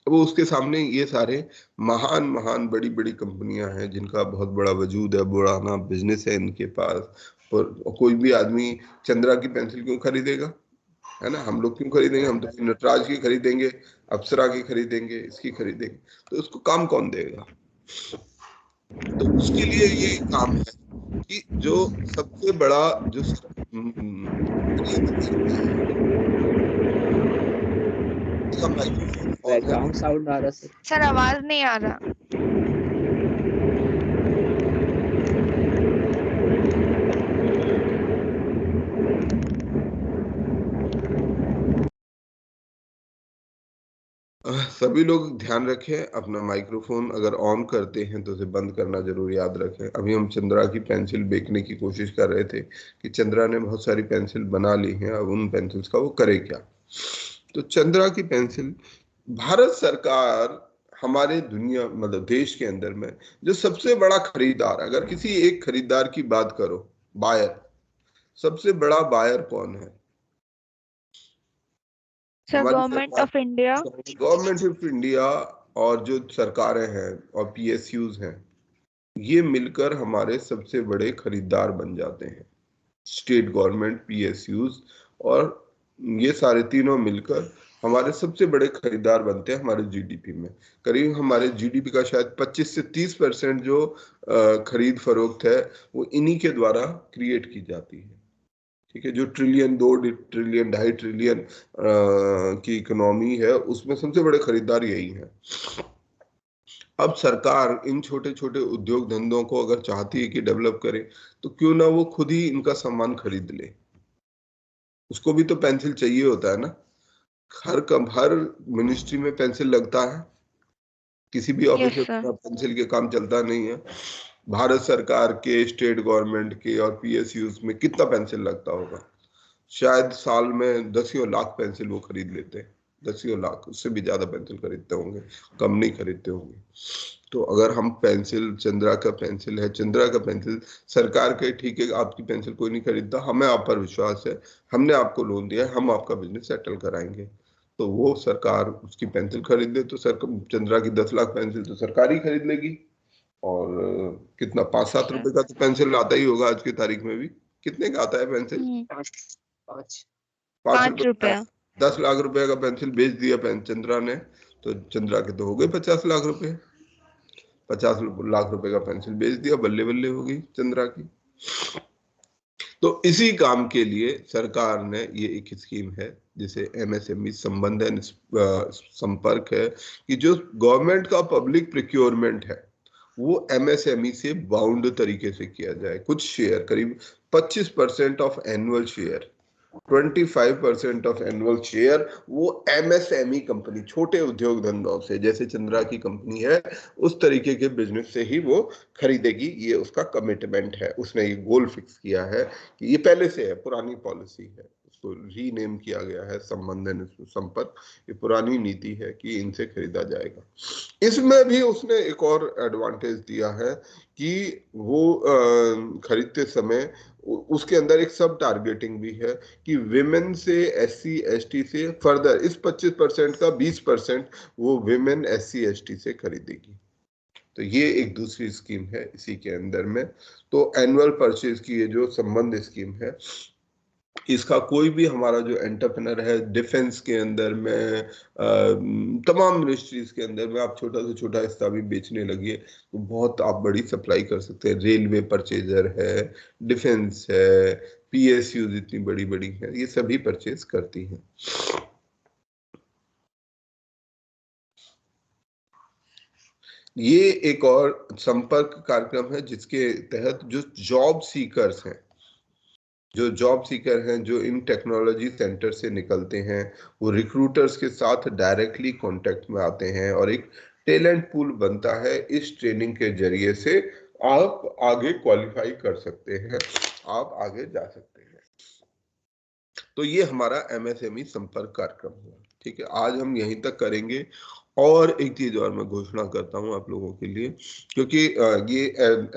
S1: वो उसके सामने ये सारे महान महान बड़ी बड़ी कंपनियां हैं जिनका बहुत बड़ा वजूद है, बड़ा बिजनेस है इनके पास। पर कोई भी आदमी चंद्रा की पेंसिल क्यों खरीदेगा, है ना? हम लोग क्यों खरीदेंगे? हम तो नटराज की खरीदेंगे, अप्सरा की खरीदेंगे, इसकी खरीदेंगे। तो उसको काम कौन देगा? तो उसके लिए ये काम है कि जो सबसे बड़ा जो माइक्रोफोन
S6: बैकग्राउंड साउंड आ रहा है
S3: सर आवाज नहीं आ रहा।
S1: सभी लोग ध्यान रखें, अपना माइक्रोफोन अगर ऑन करते हैं तो उसे बंद करना जरूर याद रखें। अभी हम चंद्रा की पेंसिल बेचने की कोशिश कर रहे थे कि चंद्रा ने बहुत सारी पेंसिल बना ली हैं, अब उन पेंसिल्स का वो करे क्या। तो चंद्रा की पेंसिल, भारत सरकार हमारे दुनिया मतलब देश के अंदर में जो सबसे बड़ा खरीदार, अगर किसी एक खरीदार की बात करो, बायर, सबसे बड़ा बायर कौन है?
S3: सर
S1: हमारी
S3: government of India
S1: government of India और जो सरकारें हैं और पीएसयूज हैं, ये मिलकर हमारे सबसे बड़े खरीदार बन जाते हैं। स्टेट गवर्नमेंट, पीएसयूज और ये सारे तीनों मिलकर हमारे सबसे बड़े खरीदार बनते हैं हमारे जीडीपी में। करीब हमारे जीडीपी का शायद 25 से 30% जो खरीद फरोख्त है वो इन्हीं के द्वारा क्रिएट की जाती है। ठीक है, जो ट्रिलियन, 2 ट्रिलियन, 2.5 ट्रिलियन की इकोनॉमी है, उसमें सबसे बड़े खरीदार यही हैं। अब सरकार इन छोटे छोटे उद्योग धंधों को अगर चाहती है कि डेवलप करे, तो क्यों ना वो खुद ही इनका सामान खरीद ले। उसको भी तो पेंसिल चाहिए होता है ना, हर मिनिस्ट्री में पेंसिल लगता है, किसी भी ऑफिस
S3: यस
S1: में
S3: सर
S1: पेंसिल के काम चलता नहीं है। भारत सरकार के, स्टेट गवर्नमेंट के और पीएसयूज में कितना पेंसिल लगता होगा? शायद साल में 10 लाख पेंसिल वो खरीद लेते हैं, 10 लाख, उससे भी ज्यादा पेंसिल खरीदते होंगे, कम नहीं खरीदते होंगे। तो अगर हम पेंसिल, चंद्रा का पेंसिल है, चंद्रा का पेंसिल सरकार के, ठीक है आपकी पेंसिल कोई नहीं खरीदता, हमें आप पर विश्वास है, हमने आपको लोन दिया है, हम आपका बिजनेस सेटल कराएंगे। तो वो सरकार उसकी पेंसिल खरीद ले, तो सर चंद्रा की 10 लाख पेंसिल तो सरकार ही खरीद लेगी। और कितना, 5-7 रुपए का तो पेंसिल आता ही होगा आज की तारीख में भी। कितने का आता है पेंसिल? 5
S3: 5
S1: रुपए का।
S3: रुपया
S1: 10 लाख रुपए का पेंसिल बेच दिया चंद्रा ने, तो चंद्रा के तो हो गए 50 लाख रुपए। 50 लाख रुपए का पेंसिल बेच दिया, बल्ले बल्ले हो गई चंद्रा की। तो इसी काम के लिए सरकार ने ये एक स्कीम है जिसे एमएसएमई संबंधन संपर्क है, कि जो गवर्नमेंट का पब्लिक प्रिक्योरमेंट है वो एमएसएमई से बाउंड तरीके से किया जाए। कुछ शेयर, करीब 25% of annual share, 25% of annual share वो एमएसएमई कंपनी, छोटे उद्योग धंधों से, जैसे चंद्रा की कंपनी है उस तरीके के बिजनेस से ही वो खरीदेगी। ये उसका कमिटमेंट है, उसने ये गोल फिक्स किया है कि ये पहले से है, पुरानी पॉलिसी है, उसको रीनेम किया गया है संबंधन संपर्क। ये पुरानी नीति है कि इनसे खरीदा जाएगा। इसमें भी उसने एक और एडवांटेज दिया है कि वो खरीदते समय उसके अंदर एक सब टारगेटिंग भी है कि विमेन से, एससी एसटी से फर्दर इस 25% का 20% वो विमेन एससी एसटी से खरीदेगी। तो ये एक दूसरी स्कीम है इसी के अंदर में। तो एनुअल परचेज की ये जो संबंध स्कीम है, इसका कोई भी हमारा जो एंटरप्रेनर है डिफेंस के अंदर में, तमाम मिनिस्ट्रीज के अंदर में, आप छोटा से छोटा हिस्सा भी बेचने लगिए तो बहुत आप बड़ी सप्लाई कर सकते हैं। रेलवे परचेजर है, डिफेंस है, पीएसयू जितनी बड़ी बड़ी है, ये सभी परचेज करती हैं। ये एक और संपर्क कार्यक्रम है जिसके तहत जो जॉब सीकर्स हैं, जो इन टेक्नोलॉजी सेंटर से निकलते हैं, वो रिक्रूटर्स के साथ डायरेक्टली कांटेक्ट में आते हैं और एक टैलेंट पूल बनता है। इस ट्रेनिंग के जरिए से आप आगे क्वालिफाई कर सकते हैं, आप आगे जा सकते हैं। तो ये हमारा एमएसएमई संपर्क कार्यक्रम हुआ। ठीक है, आज हम यहीं तक करेंगे। और एक चीज और मैं घोषणा करता हूं आप लोगों के लिए, क्योंकि ये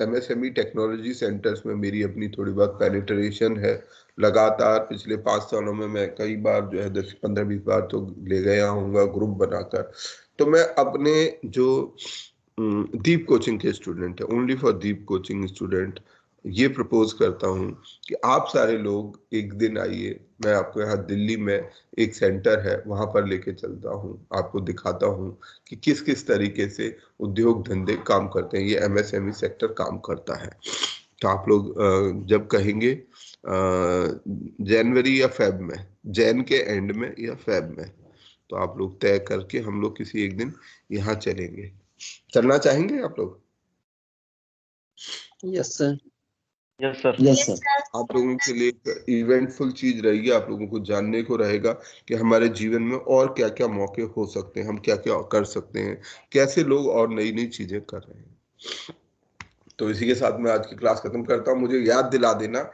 S1: एमएसएमई टेक्नोलॉजी सेंटर्स में मेरी अपनी थोड़ी बहुत पेनिट्रेशन है। लगातार पिछले 5 सालों में मैं कई बार जो है 10-15-20 बार तो ले गया हूँगा ग्रुप बनाकर। तो मैं अपने जो दीप कोचिंग के स्टूडेंट है, only for Deep coaching student, ये प्रपोज करता हूं कि आप सारे लोग एक दिन आइए, मैं आपको यहाँ दिल्ली में एक सेंटर है वहां पर लेके चलता हूँ, आपको दिखाता हूँ कि किस किस तरीके से उद्योग धंधे काम करते हैं, ये एमएसएमई सेक्टर काम करता है। तो आप लोग जब कहेंगे जनवरी या फेब में, जैन के एंड में या फेब में, तो आप लोग तय करके हम लोग किसी एक दिन यहाँ चलेंगे। चलना चाहेंगे आप लोग?
S6: Yes sir.
S2: Yes sir.
S4: Yes sir.
S1: आप लोगों के लिए एक इवेंटफुल चीज रहेगी, आप लोगों को जानने को रहेगा कि हमारे जीवन में और क्या क्या मौके हो सकते हैं, हम क्या क्या कर सकते हैं, कैसे लोग और नई नई चीजें कर रहे हैं। तो इसी के साथ मैं आज की क्लास खत्म करता हूँ। मुझे याद दिला देना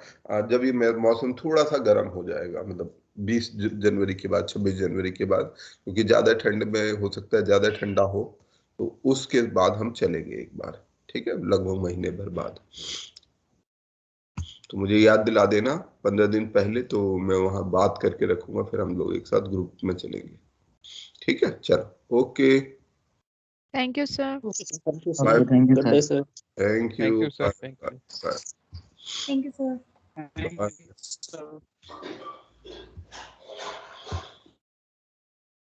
S1: जब ये मौसम थोड़ा सा गर्म हो जाएगा, मतलब 20 जनवरी के बाद, 26 जनवरी के बाद, क्योंकि ज्यादा ठंड में हो सकता है ज्यादा ठंडा हो, तो उसके बाद हम चलेंगे एक बार। ठीक है, लगभग महीने भर बाद। तो मुझे याद दिला देना 15 दिन पहले, तो मैं वहां बात करके रखूंगा, फिर हम लोग एक साथ ग्रुप में चलेंगे। ठीक है, चलो, okay,
S3: thank you sir.
S6: Thank you
S1: bye.
S6: Sir.
S4: Thank you
S6: good
S4: sir.
S6: Day sir.
S1: Thank
S8: thank
S1: you,
S8: you sir, thank you.
S7: Thank you, sir.
S1: Bye.